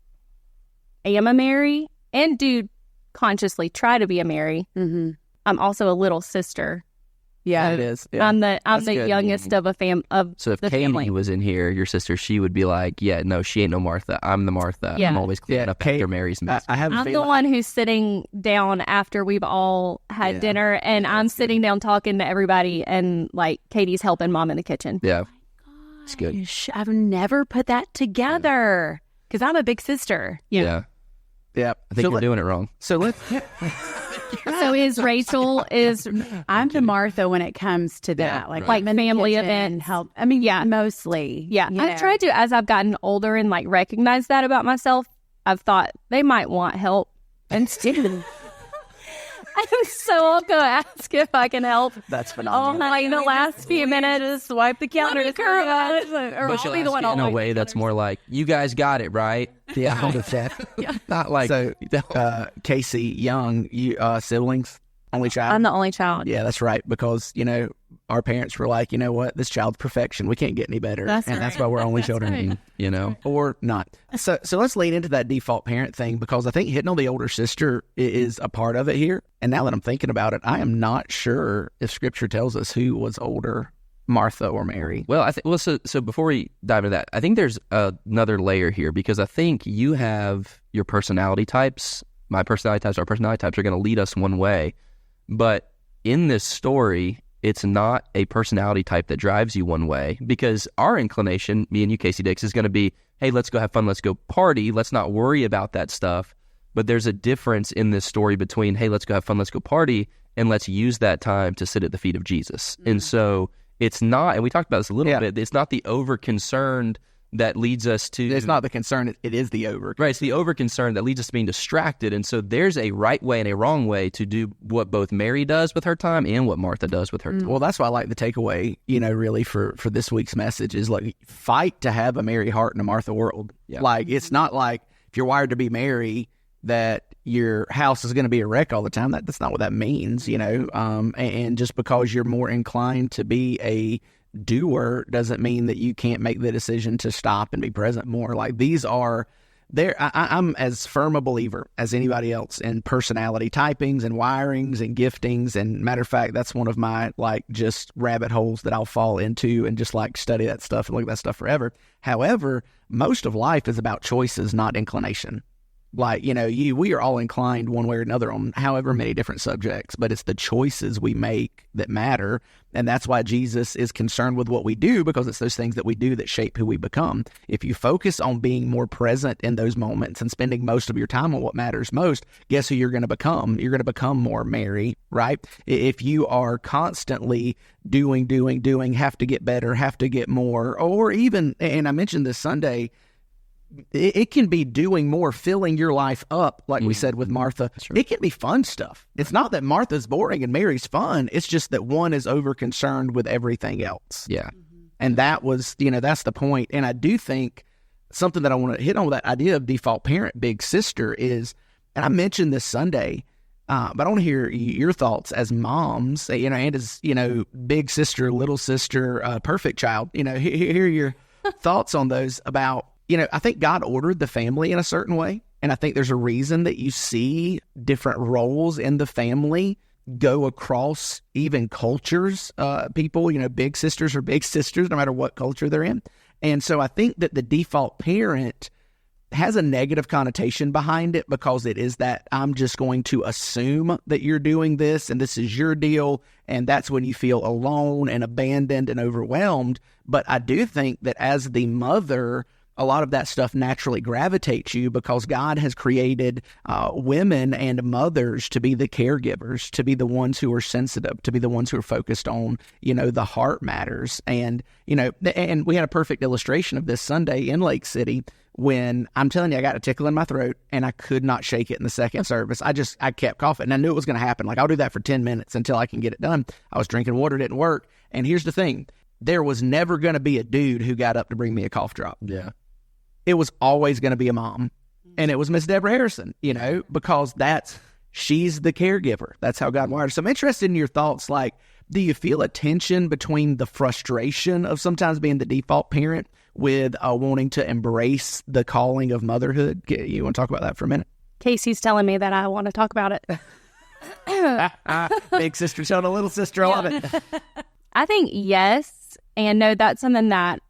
am a Mary and do consciously try to be a Mary. Mm-hmm. I'm also a little sister. Yeah. It is. Yeah. I'm the good. youngest of So if the Katie family. was in here, your sister, she would be like, yeah, no, she ain't no Martha. I'm the Martha. Yeah. I'm always cleaning Yeah, up Kate- after Mary's mess. I have a I'm the feeling. one who's sitting down after we've all had Yeah. dinner, and I'm sitting down talking to everybody, and like Katie's helping mom in the kitchen. Yeah. It's good. Gosh, I've never put that together because I'm a big sister. Yeah. Yeah. I think you're doing it wrong. So let's. So is Rachel I'm the Martha when it comes to that, like Like I'm in the family kitchen, events. help. I mean, Yeah. mostly. Yeah, you I've know. tried to, as I've gotten older and like recognize that about myself, I've thought they might want help. And still, so I'll go ask if I can help. That's Oh, phenomenal. like the last few minutes, swipe the counter, or But I'll she'll be the ask one you in a all way that's more like, you guys got it, right? Yeah, I'll do that. Not like, So, Casey, young, you siblings, only child. I'm the only child. Yeah, that's right. Because our parents were like, you know what, this child's perfection. We can't get any better, That's and that's right. why we're only children, or not. So let's lean into that default parent thing, because I think hitting on the older sister is a part of it here. And now that I'm thinking about it, I am not sure if Scripture tells us who was older, Martha or Mary. Well, I think so before we dive into that, I think there's another layer here, because I think you have your personality types. My personality types, our personality types are going to lead us one way. But in this story, it's not a personality type that drives you one way, because our inclination, me and you, Casey Dix, is going to be, hey, let's go have fun. Let's go party. Let's not worry about that stuff. But there's a difference in this story between, hey, let's go have fun. Let's go party. And let's use that time to sit at the feet of Jesus. And so it's not, and we talked about this a little bit, it's not the over-concerned that leads us to... It's not the concern, it is the over. Right, it's the over-concern that leads us to being distracted. And so there's a right way and a wrong way to do what both Mary does with her time and what Martha does with her time. Well, that's why I like the takeaway, really for this week's message is like, fight to have a Mary heart in a Martha world. Yeah. Like, it's not like if you're wired to be Mary that your house is going to be a wreck all the time. That's not what that means, and just because you're more inclined to be a doer doesn't mean that you can't make the decision to stop and be present more. Like, these are there. I'm as firm a believer as anybody else in personality typings and wirings and giftings. And matter of fact, that's one of my just rabbit holes that I'll fall into and just study that stuff and look at that stuff forever. However, most of life is about choices, not inclination. We are all inclined one way or another on however many different subjects, but it's the choices we make that matter. And that's why Jesus is concerned with what we do, because it's those things that we do that shape who we become. If you focus on being more present in those moments and spending most of your time on what matters most, guess who you're going to become? You're going to become more Mary, right? If you are constantly doing, have to get better, have to get more, or even, and I mentioned this Sunday, it can be doing more, filling your life up, like we said with Martha. It can be fun stuff. It's not that Martha's boring and Mary's fun. It's just that one is over concerned with everything else. Yeah. And that was, that's the point. And I do think something that I want to hit on with that idea of default parent, big sister is, and I mentioned this Sunday, but I want to hear your thoughts as moms, and as, big sister, little sister, perfect child, hear your thoughts on those about, I think God ordered the family in a certain way. And I think there's a reason that you see different roles in the family go across even cultures. People, big sisters are big sisters, no matter what culture they're in. And so I think that the default parent has a negative connotation behind it, because it is that I'm just going to assume that you're doing this and this is your deal. And that's when you feel alone and abandoned and overwhelmed. But I do think that as the mother, a lot of that stuff naturally gravitates you because God has created women and mothers to be the caregivers, to be the ones who are sensitive, to be the ones who are focused on, the heart matters. And, and we had a perfect illustration of this Sunday in Lake City when, I'm telling you, I got a tickle in my throat and I could not shake it in the second service. I kept coughing and I knew it was going to happen. Like, I'll do that for 10 minutes until I can get it done. I was drinking water, didn't work. And here's the thing. There was never going to be a dude who got up to bring me a cough drop. Yeah. It was always going to be a mom. And it was Miss Deborah Harrison, because she's the caregiver. That's how God wired. So I'm interested in your thoughts. Like, do you feel a tension between the frustration of sometimes being the default parent with wanting to embrace the calling of motherhood? You want to talk about that for a minute? Casey's telling me that I want to talk about it. Big sister telling a little sister. I love it. I think yes and no. That's something that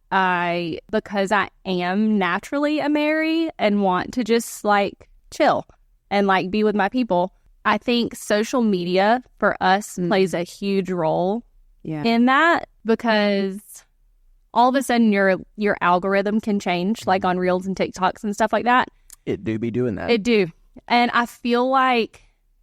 because I am naturally a Mary and want to just like chill and like be with my people. I think social media for us plays a huge role in that, because all of a sudden your algorithm can change, like on Reels and TikToks and stuff like that. It do be doing that. It do. And I feel like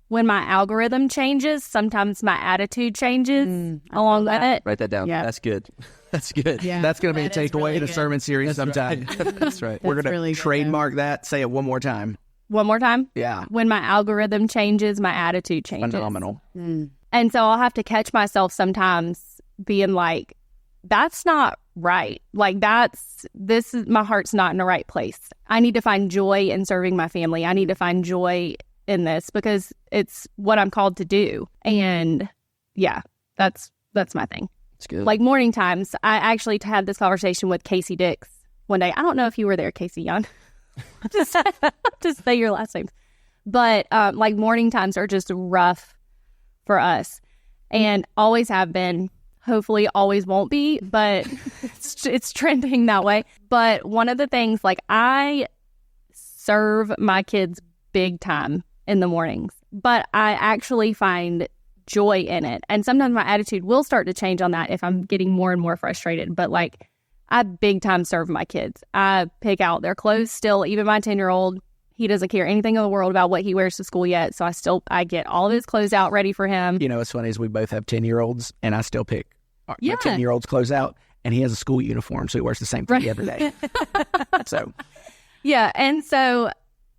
when my algorithm changes, sometimes my attitude changes along with it. Write that down. Yeah. That's good. That's good. Yeah. That's going to be a takeaway really in a good. sermon series That's sometime. right. That's right. We're going to really good, trademark that. Say it one more time. One more time. Yeah. When my algorithm changes, my attitude changes. Phenomenal. And so I'll have to catch myself sometimes being like, that's not right. Like, my heart's not in the right place. I need to find joy in serving my family. I need to find joy in this because it's what I'm called to do. And yeah, that's my thing. It's good. Like morning times, I actually had this conversation with Kaci Dix one day. I don't know if you were there, Casey Young. just say your last name. But like morning times are just rough for us and always have been. Hopefully always won't be, but it's trending that way. But one of the things, like, I serve my kids big time in the mornings, but I actually find joy in it. And sometimes my attitude will start to change on that if I'm getting more and more frustrated. But like, I big time serve my kids. I pick out their clothes still. Even my 10-year-old, he doesn't care anything in the world about what he wears to school yet. So I get all of his clothes out ready for him. What's funny is we both have 10-year-olds, and I still pick my Yeah. 10-year-old's clothes out, and he has a school uniform, so he wears the same thing every day. So, yeah. And so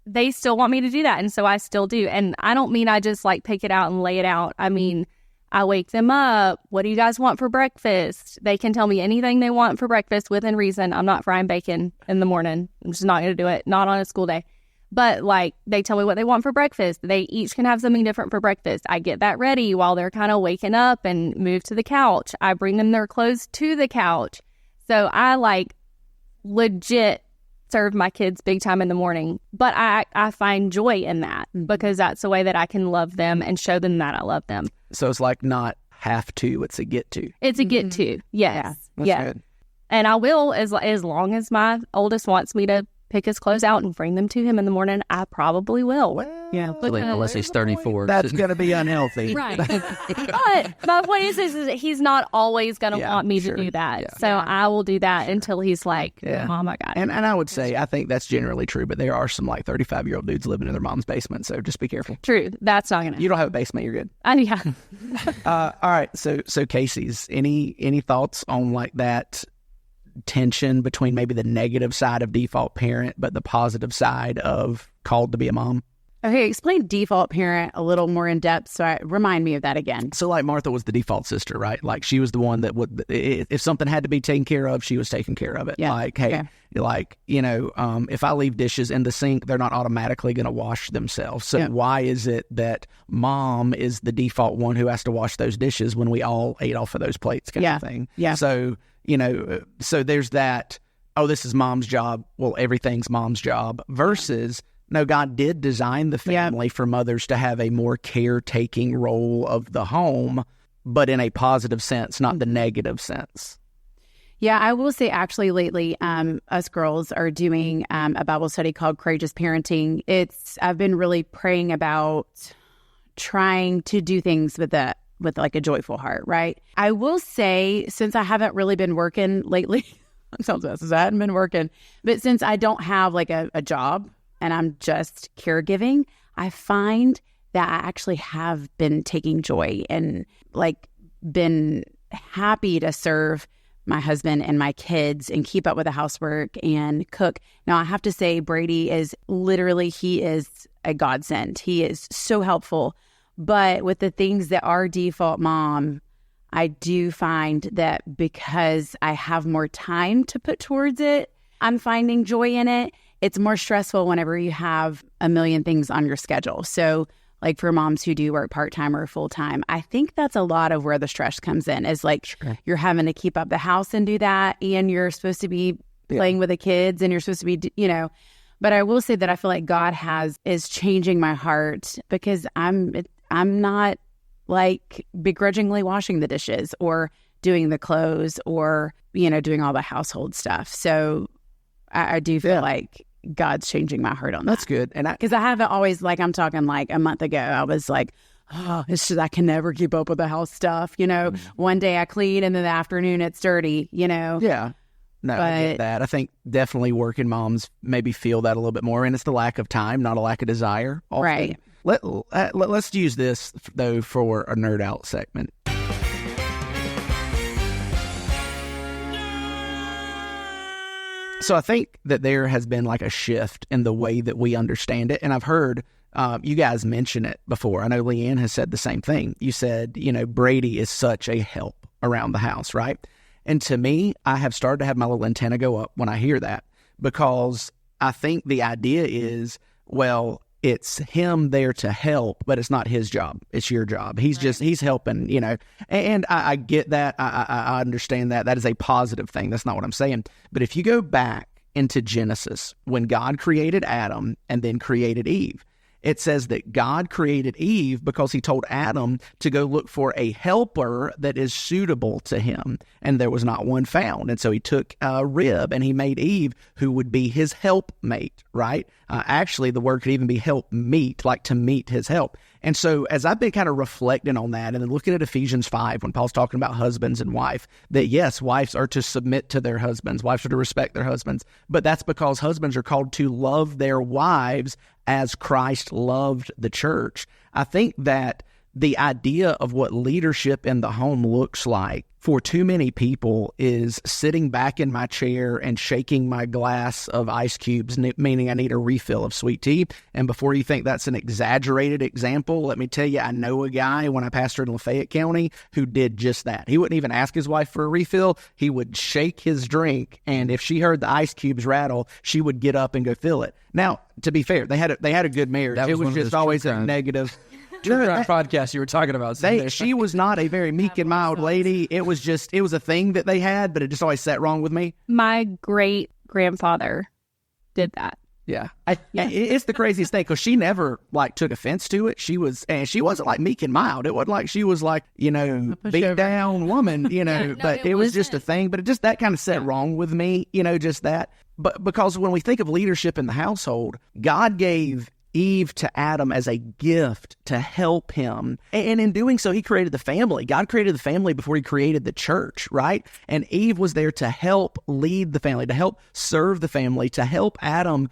they still want me to do that. And so I still do. And I don't mean I just like pick it out and lay it out. I mean, I wake them up. What do you guys want for breakfast? They can tell me anything they want for breakfast within reason. I'm not frying bacon in the morning. I'm just not going to do it. Not on a school day. But like, they tell me what they want for breakfast. They each can have something different for breakfast. I get that ready while they're kind of waking up and move to the couch. I bring them their clothes to the couch. So I like legit serve my kids big time in the morning. But I find joy in that because that's the way that I can love them and show them that I love them. so it's like not have to, it's a get to. It's a get to. Yes. That's Yeah. good. And I will, as long as my oldest wants me to pick his clothes out and bring them to him in the morning, I probably will. Yeah. Unless he's 34. That's going to be unhealthy. Right. But my point is that he's not always going to Yeah, want me sure. to do that. Yeah. So I will do that until he's like, Yeah. Mom, I got it. And I would say, I think that's generally true, but there are some like 35-year-old dudes living in their mom's basement, so just be careful. True. That's not going to You don't have a basement, you're good. Yeah. All right, so Casey's, any thoughts on like that tension between maybe the negative side of default parent, but the positive side of called to be a mom? Okay, explain default parent a little more in depth. So remind me of that again. So like Martha was the default sister, right? Like she was the one that would, if something had to be taken care of, she was taking care of it. Yeah. Like, hey, like, if I leave dishes in the sink, they're not automatically going to wash themselves. So why is it that mom is the default one who has to wash those dishes when we all ate off of those plates kind of thing? Yeah. So, so there's that, oh, this is mom's job. Well, everything's mom's job versus no, God did design the family for mothers to have a more caretaking role of the home, but in a positive sense, not the negative sense. Yeah, I will say actually lately, us girls are doing a Bible study called Courageous Parenting. I've been really praying about trying to do things with like a joyful heart, right? I will say, since I haven't really been working lately, Sometimes I hadn't been working. But since I don't have like a job and I'm just caregiving, I find that I actually have been taking joy and like been happy to serve my husband and my kids and keep up with the housework and cook. Now, I have to say, Brady is literally, he is a godsend. He is so helpful. But with the things that are default mom, I do find that because I have more time to put towards it, I'm finding joy in it. It's more stressful whenever you have a million things on your schedule. So like for moms who do work part-time or full-time, I think that's a lot of where the stress comes in is like you're having to keep up the house and do that. And you're supposed to be playing with the kids and you're supposed to be, but I will say that I feel like God is changing my heart because I'm not like begrudgingly washing the dishes or doing the clothes or, doing all the household stuff. So I do feel like God's changing my heart on that. That's good. And because I haven't always, like I'm talking like a month ago, I was like, oh, it's just I can never keep up with the house stuff. One day I clean and then the afternoon it's dirty, Yeah. No, I get that. I think definitely working moms maybe feel that a little bit more. And it's the lack of time, not a lack of desire. Often. Right. Let's use this, though, for a nerd out segment. So I think that there has been like a shift in the way that we understand it. And I've heard you guys mention it before. I know Leanne has said the same thing. You said, Brady is such a help around the house, right? And to me, I have started to have my little antenna go up when I hear that because I think the idea is, well, it's him there to help, but it's not his job. It's your job. He's helping, and I get that. I understand that. That is a positive thing. That's not what I'm saying. But if you go back into Genesis, when God created Adam and then created Eve, it says that God created Eve because he told Adam to go look for a helper that is suitable to him. And there was not one found. And so he took a rib and he made Eve, who would be his helpmate, right? Actually, the word could even be help meet, like to meet his help. And so as I've been kind of reflecting on that and then looking at Ephesians 5, when Paul's talking about husbands and wife, that yes, wives are to submit to their husbands, wives are to respect their husbands, but that's because husbands are called to love their wives as Christ loved the church. I think that the idea of what leadership in the home looks like for too many people is sitting back in my chair and shaking my glass of ice cubes, meaning I need a refill of sweet tea. And before you think that's an exaggerated example, let me tell you, I know a guy when I pastored in Lafayette County who did just that. He wouldn't even ask his wife for a refill. He would shake his drink, and if she heard the ice cubes rattle, she would get up and go fill it. Now, to be fair, they had a good marriage. It was just always a negative. Podcast you were talking about. She was not a very meek and mild lady. It was a thing that they had, but it just always sat wrong with me. My great grandfather did that. Yeah. It's the craziest thing because she never like took offense to it. She wasn't like meek and mild. It wasn't like she was like, beat down woman, but it was just a thing. But it just that kind of sat wrong with me, just that. But because when we think of leadership in the household, God gave Eve to Adam as a gift to help him. And in doing so, he created the family. God created the family before he created the church, right? And Eve was there to help lead the family, to help serve the family, to help Adam,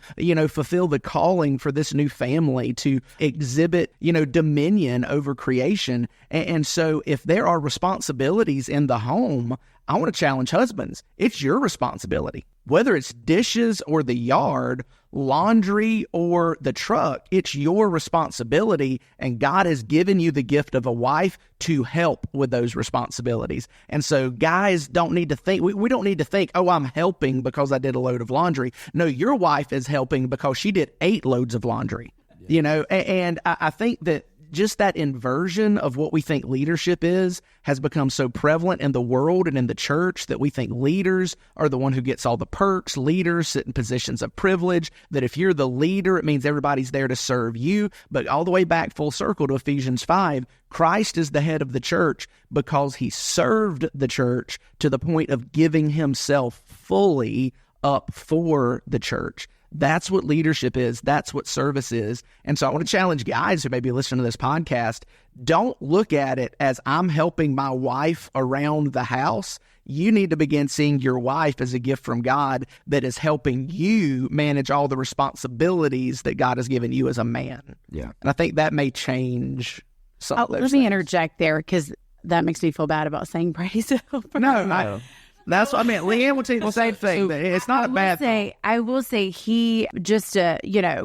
fulfill the calling for this new family to exhibit, dominion over creation. And so if there are responsibilities in the home, I want to challenge husbands. It's your responsibility. Whether it's dishes or the yard, laundry or the truck, it's your responsibility, and God has given you the gift of a wife to help with those responsibilities. And so guys don't need to think, we don't need to think, oh, I'm helping because I did a load of laundry. No, your wife is helping because she did 8 loads of laundry, and I think that just that inversion of what we think leadership is has become so prevalent in the world and in the church that we think leaders are the one who gets all the perks. Leaders sit in positions of privilege, that if you're the leader, it means everybody's there to serve you. But all the way back full circle to Ephesians 5, Christ is the head of the church because he served the church to the point of giving himself fully up for the church. That's what leadership is. That's what service is. And so I want to challenge guys who may be listening to this podcast. Don't look at it as I'm helping my wife around the house. You need to begin seeing your wife as a gift from God that is helping you manage all the responsibilities that God has given you as a man. Yeah. And I think that may change some of those Let me things. interject there because that makes me feel bad about saying praise. No, that's what I meant. Leanne would say the same thing. It's not a bad thing. I will say he, just to,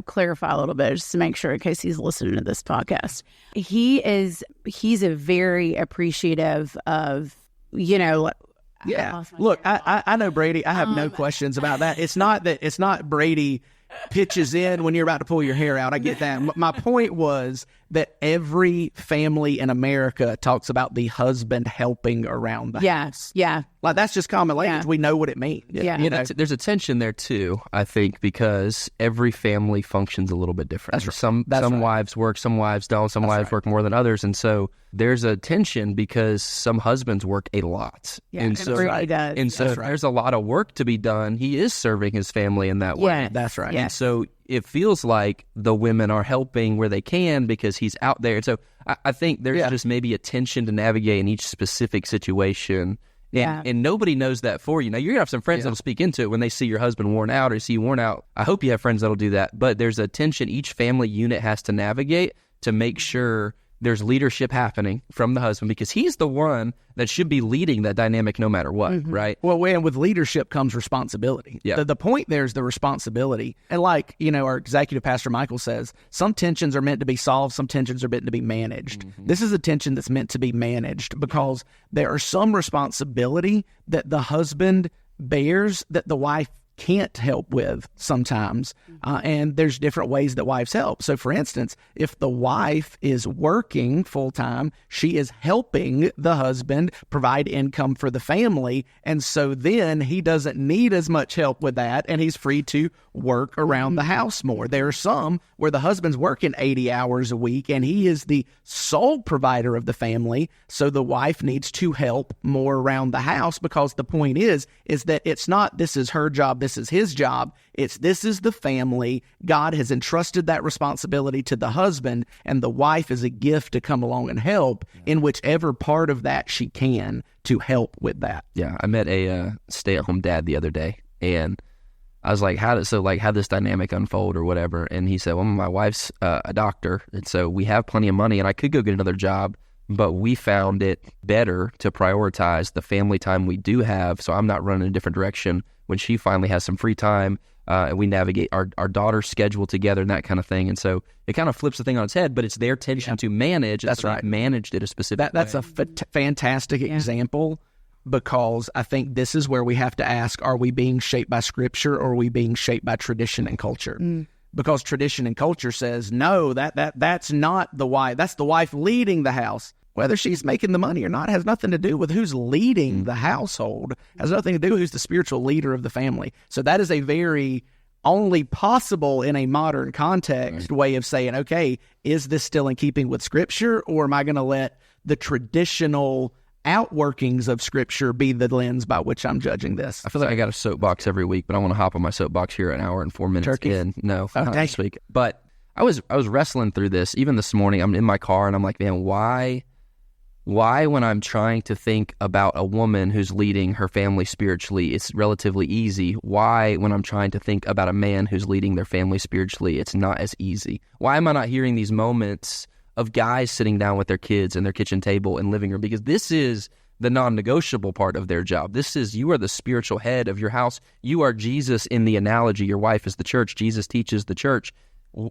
clarify a little bit, just to make sure in case he's listening to this podcast, he's a very appreciative of, Yeah. Look, I know Brady. I have no questions about that. It's not Brady pitches in when you're about to pull your hair out. I get that. My point was that every family in America talks about the husband helping around the house. Yeah. Like, that's just common language. Yeah. We know what it means. Yeah. There's a tension there too, I think, because every family functions a little bit different. That's right. Some wives work, some wives don't, some wives work more than others. And so there's a tension because some husbands work a lot. Yeah, and so, everybody does. And so there's a lot of work to be done. He is serving his family in that way. Yeah. That's right. And so it feels like the women are helping where they can because he's out there. And so I think there's just maybe a tension to navigate in each specific situation. And nobody knows that for you. Now, you're going to have some friends that'll speak into it when they see your husband worn out or see you worn out. I hope you have friends that'll do that. But there's a tension each family unit has to navigate to make sure there's leadership happening from the husband because he's the one that should be leading that dynamic no matter what, right? Well, and with leadership comes responsibility. Yeah. The point there is the responsibility. And like, our executive pastor Michael says, some tensions are meant to be solved, some tensions are meant to be managed. This is a tension that's meant to be managed because there are some responsibility that the husband bears that the wife can't help with sometimes. And there's different ways that wives help. So for instance, if the wife is working full time, she is helping the husband provide income for the family. And so then he doesn't need as much help with that. And he's free to work around the house more. There are some where the husband's working 80 hours a week and he is the sole provider of the family. So the wife needs to help more around the house because the point is that it's not, this is her job, this is his job. This is the family. God has entrusted that responsibility to the husband, and the wife is a gift to come along and help in whichever part of that she can to help with that. Yeah, I met a stay-at-home dad the other day, and I was like, how this dynamic unfold or whatever? And he said, well, my wife's a doctor, and so we have plenty of money, and I could go get another job, but we found it better to prioritize the family time we do have, so I'm not running in a different direction when she finally has some free time, and we navigate our daughter's schedule together and that kind of thing. And so it kind of flips the thing on its head, but it's their tension to manage. That's so right. Managed it a specific That's way. a fantastic example because I think this is where we have to ask, are we being shaped by Scripture or are we being shaped by tradition and culture? Because tradition and culture says, no, that's not the wife. That's the wife leading the house. Whether she's making the money or not has nothing to do with who's leading the household. Has nothing to do with who's the spiritual leader of the family. So that is a very only possible in a modern context way of saying, okay, is this still in keeping with Scripture, or am I going to let the traditional outworkings of Scripture be the lens by which I'm judging this? I feel like I got a soapbox every week, but I want to hop on my soapbox here an hour and 4 minutes Turkey? in. No, not dang. this week. But I was wrestling through this. Even this morning, I'm in my car, and I'm like, man, why when I'm trying to think about a woman who's leading her family spiritually, it's relatively easy? Why, when I'm trying to think about a man who's leading their family spiritually, it's not as easy? Why am I not hearing these moments of guys sitting down with their kids in their kitchen table and living room? Because this is the non-negotiable part of their job. This is, you are the spiritual head of your house. You are Jesus in the analogy. Your wife is the church. Jesus teaches the church.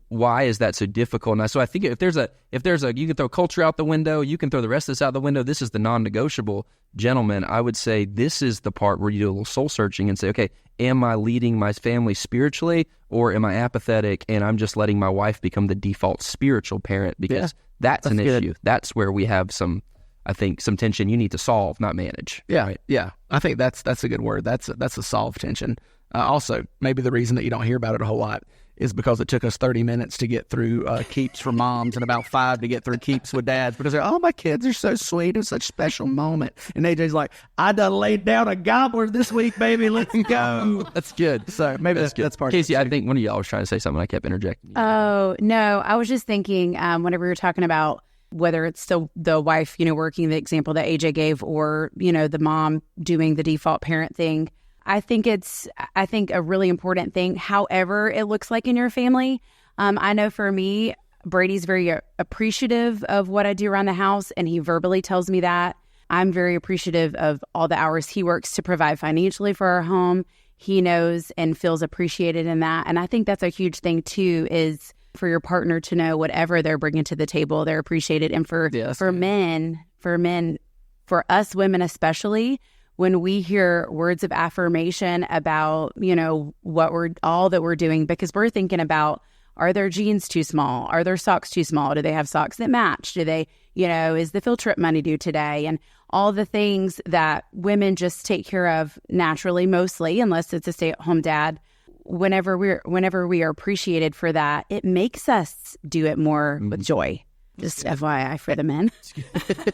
Why is that so difficult? And so I think if there's a you can throw culture out the window, you can throw the rest of this out the window. This is the non-negotiable. Gentlemen, I would say this is the part where you do a little soul searching and say, okay, am I leading my family spiritually, or am I apathetic and I'm just letting my wife become the default spiritual parent? Because that's an issue. That's where we have some tension you need to solve, not manage. Yeah, right? yeah. I think that's a good word. That's a solve tension. Also, maybe the reason that you don't hear about it a whole lot is because it took us 30 minutes to get through Keeps for Moms and about 5 to get through Keeps with Dads, because they're, oh, my kids are so sweet. It was such a special moment. And AJ's like, I done laid down a gobbler this week, baby. Let's go. That's good. So maybe that's part Kaci, of it. I think one of y'all was trying to say something. I kept interjecting. Oh, no. I was just thinking whenever we were talking about whether it's still the wife, working the example that AJ gave, or, the mom doing the default parent thing. I think a really important thing, however it looks like in your family. I know for me, Brady's very appreciative of what I do around the house, and he verbally tells me that. I'm very appreciative of all the hours he works to provide financially for our home. He knows and feels appreciated in that. And I think that's a huge thing too, is for your partner to know whatever they're bringing to the table, they're appreciated. And for men, for us women especially, when we hear words of affirmation about, all that we're doing, because we're thinking about, are their jeans too small? Are their socks too small? Do they have socks that match? Do they, is the field trip money due today? And all the things that women just take care of naturally, mostly, unless it's a stay-at-home dad. Whenever we are appreciated for that, it makes us do it more with joy. Just FYI for the men.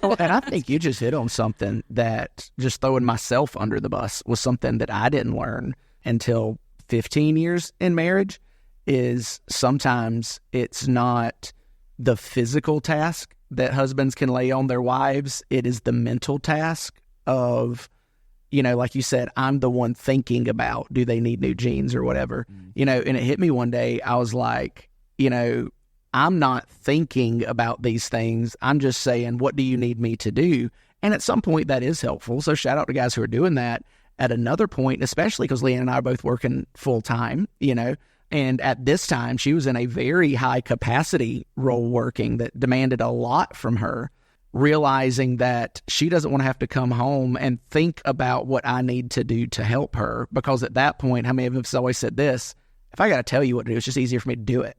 Well, and I think you just hit on something that, just throwing myself under the bus, was something that I didn't learn until 15 years in marriage, is sometimes it's not the physical task that husbands can lay on their wives. It is the mental task of, like you said, I'm the one thinking about, do they need new jeans or whatever, and it hit me one day. I was like, I'm not thinking about these things. I'm just saying, what do you need me to do? And at some point that is helpful. So shout out to guys who are doing that. At another point, especially because Leanne and I are both working full time, and at this time she was in a very high capacity role working that demanded a lot from her, realizing that she doesn't want to have to come home and think about what I need to do to help her. Because at that point, how many of us always said this, if I got to tell you what to do, it's just easier for me to do it,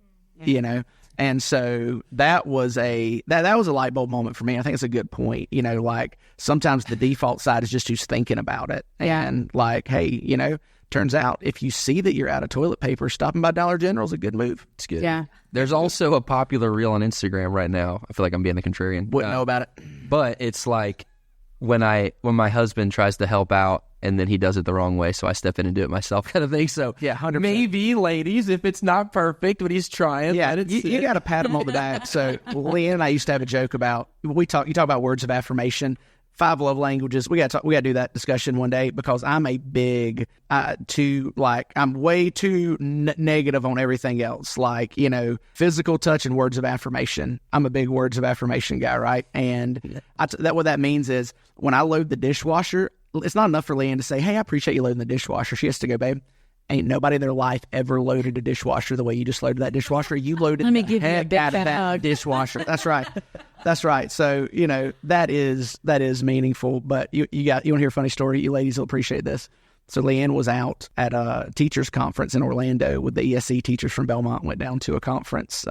And so that was a light bulb moment for me. I think it's a good point. Like sometimes the default side is just who's thinking about it. And like, hey, turns out if you see that you're out of toilet paper, stopping by Dollar General is a good move. It's good. Yeah. There's also a popular reel on Instagram right now. I feel like I'm being the contrarian. Wouldn't know about it. But it's like when my husband tries to help out and then he does it the wrong way, so I step in and do it myself, kind of thing. So yeah, 100%. Maybe, ladies, if it's not perfect, but he's trying. Yeah, you got to pat him on the back. So Leanne and I used to have a joke about, you talk about words of affirmation, 5 love languages. We got to do that discussion one day, because I'm a big I'm way too negative on everything else, like physical touch and words of affirmation. I'm a big words of affirmation guy, right? And what that means is when I load the dishwasher, it's not enough for Leanne to say, hey, I appreciate you loading the dishwasher. She has to go, babe, ain't nobody in their life ever loaded a dishwasher the way you just loaded that dishwasher. You loaded the heck out of that dishwasher. That's right. That's right. So, that is meaningful. But you want to hear a funny story? You ladies will appreciate this. So Leanne was out at a teachers conference in Orlando with the ESC teachers from Belmont, went down to a conference,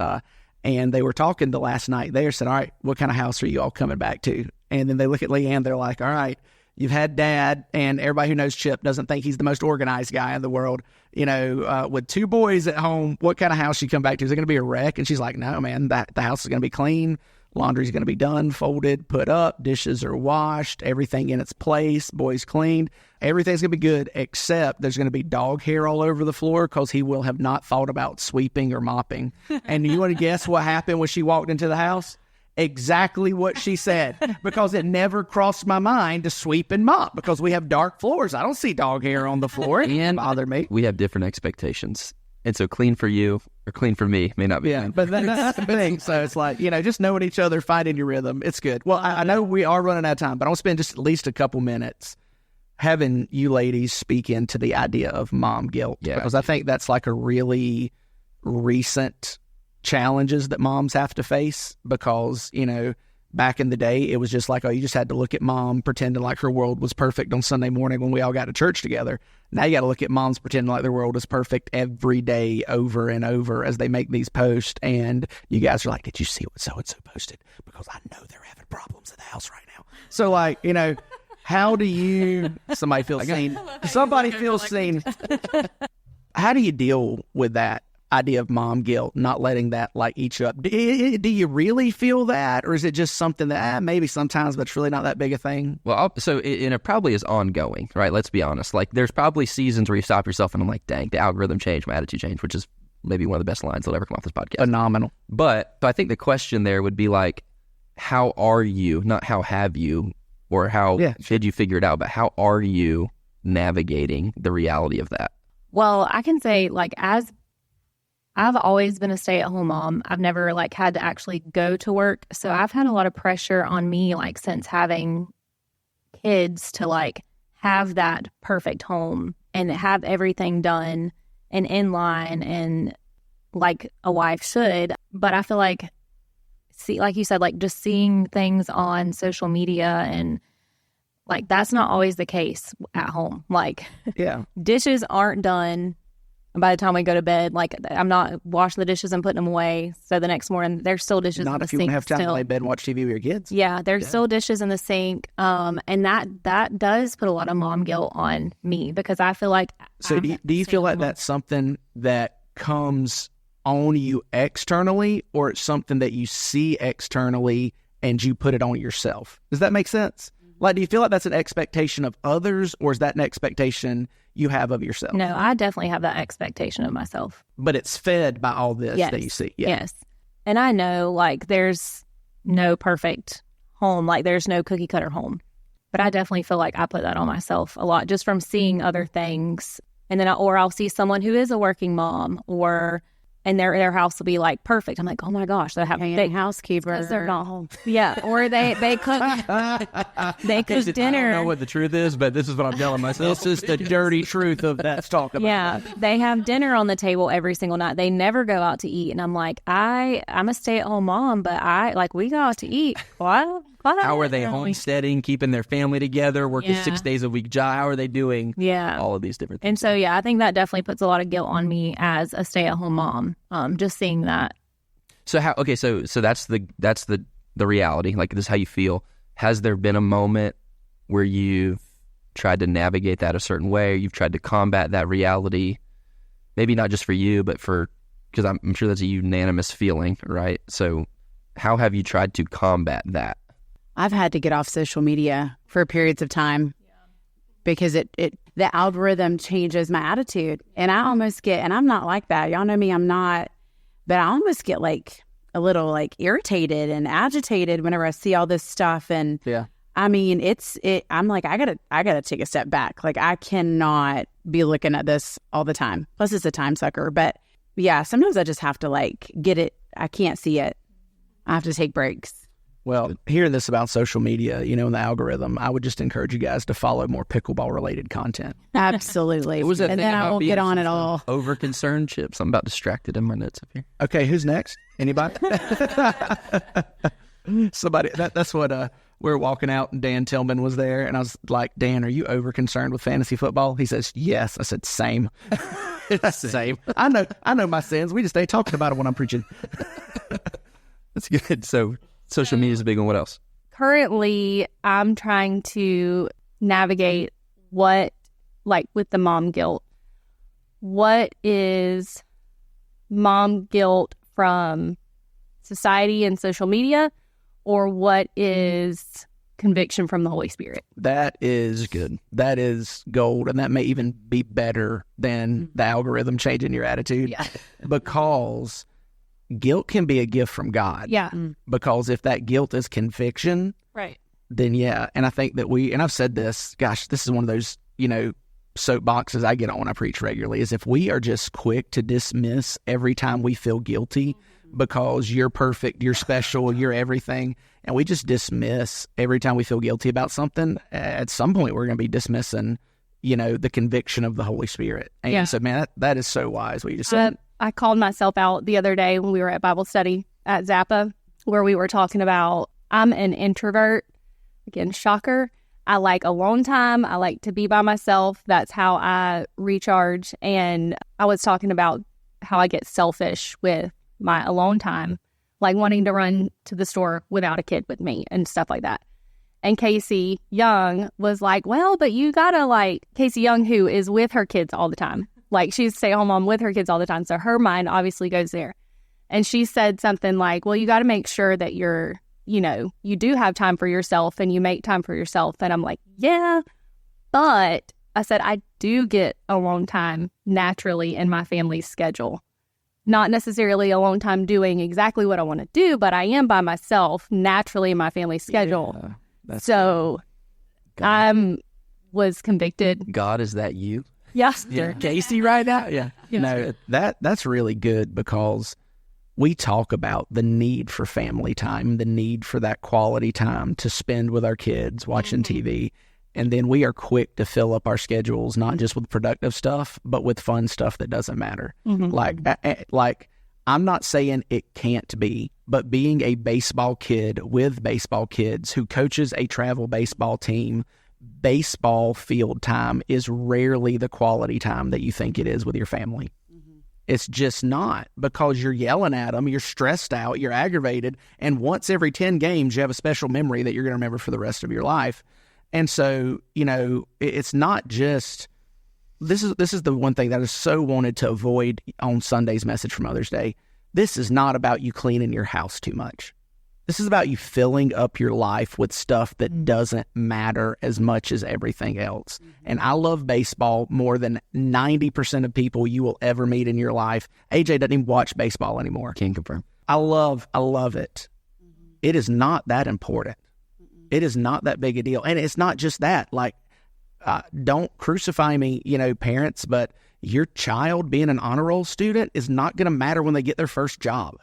and they were talking the last night there, said, all right, what kind of house are you all coming back to? And then they look at Leanne, they're like, all right, you've had Dad, and everybody who knows Chip doesn't think he's the most organized guy in the world. With 2 boys at home, what kind of house you come back to? Is it going to be a wreck? And she's like, no, man, the house is going to be clean. Laundry's going to be done, folded, put up. Dishes are washed. Everything in its place. Boys cleaned. Everything's going to be good, except there's going to be dog hair all over the floor because he will have not thought about sweeping or mopping. And you want to guess what happened when she walked into the house? Exactly what she said, because it never crossed my mind to sweep and mop because we have dark floors. I don't see dog hair on the floor. It doesn't bother me. We have different expectations. And so clean for you or clean for me may not be. Yeah, but that's the thing. So it's like, just knowing each other, finding your rhythm. It's good. Well, I know we are running out of time, but I want to spend just at least a couple minutes having you ladies speak into the idea of mom guilt. Yeah. Because I think that's like a really recent challenges that moms have to face, because, back in the day, it was just like, oh, you just had to look at mom pretending like her world was perfect on Sunday morning when we all got to church together. Now you got to look at moms pretending like their world is perfect every day over and over as they make these posts. And you guys are like, did you see what so-and-so posted? Because I know they're having problems in the house right now. So like, how do you, somebody feels seen. Somebody feels seen. How do you deal with that? idea of mom guilt, not letting that like eat you up. Do you really feel that, or is it just something that maybe sometimes, but it's really not that big a thing? Well, it probably is ongoing, right? Let's be honest. Like, there's probably seasons where you stop yourself and I'm like, dang, the algorithm changed, my attitude changed, which is maybe one of the best lines that'll ever come off this podcast. Phenomenal. But so I think the question there would be like, how are you, not how have you, or how did you figure it out, but how are you navigating the reality of that? Well, I can say, like, as I've always been a stay-at-home mom, I've never, like, had to actually go to work. So I've had a lot of pressure on me, like, since having kids to, like, have that perfect home and have everything done and in line and like a wife should. But I feel like, like you said, like, just seeing things on social media and, like, that's not always the case at home. Like, dishes aren't done by the time we go to bed. Like, I'm not washing the dishes and putting them away. So the next morning, there's still dishes not in the if you sink. have time still. to lay in bed and watch TV with your kids. Yeah, there's still dishes in the sink. And that does put a lot of mom guilt on me because I feel like. So do you feel like that's something that comes on you externally, or it's something that you see externally and you put it on yourself? Does that make sense? Like, do you feel like that's an expectation of others, or is that an expectation you have of yourself? No, I definitely have that expectation of myself. But it's fed by all this that you see. Yeah. Yes. And I know, like, there's no perfect home. Like, there's no cookie cutter home. But I definitely feel like I put that on myself a lot just from seeing other things. And then, I'll see someone who is a working mom, and their house will be like perfect. I'm like, oh my gosh, they have a housekeeper because they're not home. Yeah, or they cook dinner. I don't know what the truth is, but this is what I'm telling myself. This is the dirty truth of that talk about. Yeah, they have dinner on the table every single night. They never go out to eat, and I'm like, I'm a stay-at-home mom, but we go out to eat. Why? How are they homesteading, keeping their family together, working 6 days a week job? How are they doing all of these different things? And so, I think that definitely puts a lot of guilt on me as a stay-at-home mom, just seeing that. So so that's the reality. Like, this is how you feel. Has there been a moment where you've tried to navigate that a certain way, or you've tried to combat that reality? Maybe not just for you, but because I'm sure that's a unanimous feeling, right? So how have you tried to combat that? I've had to get off social media for periods of time because the algorithm changes my attitude. And I almost get, and I'm not like that. Y'all know me, I'm not, but I almost get like a little like irritated and agitated whenever I see all this stuff. And I mean, I'm like, I gotta take a step back. Like, I cannot be looking at this all the time. Plus it's a time sucker. But yeah, sometimes I just have to like get it. I can't see it. I have to take breaks. Well, hearing this about social media, and the algorithm, I would just encourage you guys to follow more pickleball-related content. Absolutely. What was that and thing then I about won't get on at all. Over-concerned chips. I'm about distracted in my notes up here. Okay, who's next? Anybody? Somebody. That's what we were walking out, and Dan Tillman was there, and I was like, Dan, are you over-concerned with fantasy football? He says, yes. I said, same. It's the same. I know my sins. We just ain't talking about it when I'm preaching. That's good. So social media is a big one. What else? Currently, I'm trying to navigate with the mom guilt. What is mom guilt from society and social media, or what is conviction from the Holy Spirit? That is good. That is gold, and that may even be better than the algorithm changing your attitude. Yeah. Because guilt can be a gift from God. Yeah. Because if that guilt is conviction, right, then and I think that and I've said this, gosh, this is one of those, soapboxes I get on when I preach regularly, is if we are just quick to dismiss every time we feel guilty because you're perfect, you're special, you're everything, and we just dismiss every time we feel guilty about something, at some point we're going to be dismissing, the conviction of the Holy Spirit. And so, man, that is so wise what you just said. I called myself out the other day when we were at Bible study at Zappa, where we were talking about I'm an introvert. Again, shocker. I like alone time. I like to be by myself. That's how I recharge. And I was talking about how I get selfish with my alone time, like wanting to run to the store without a kid with me and stuff like that. And Kaci Young was like, well, but you gotta Kaci Young, who is with her kids all the time. Like, she's a stay-at-home mom with her kids all the time. So her mind obviously goes there. And she said something like, well, you got to make sure that you're, you do have time for yourself and you make time for yourself. And I'm like, yeah, but I said, I do get alone time naturally in my family's schedule. Not necessarily alone time doing exactly what I want to do, but I am by myself naturally in my family's schedule. Yeah, so I was convicted. God, is that you? Yes. Yeah. Kaci right now? Yeah. No, that's really good because we talk about the need for family time, the need for that quality time to spend with our kids watching TV. And then we are quick to fill up our schedules, not just with productive stuff, but with fun stuff that doesn't matter. Like I'm not saying it can't be, but being a baseball kid with baseball kids who coaches a travel baseball team, baseball field time is rarely the quality time that you think it is with your family. It's just not, because you're yelling at them, you're stressed out, you're aggravated, and once every 10 games, you have a special memory that you're going to remember for the rest of your life. And so, it's not just, this is the one thing that I so wanted to avoid on Sunday's message for Mother's Day. This is not about you cleaning your house too much. This is about you filling up your life with stuff that doesn't matter as much as everything else. And I love baseball more than 90% of people you will ever meet in your life. AJ doesn't even watch baseball anymore. Can confirm. I love it. It is not that important. It is not that big a deal. And it's not just that. Like, don't crucify me, parents, but your child being an honor roll student is not going to matter when they get their first job.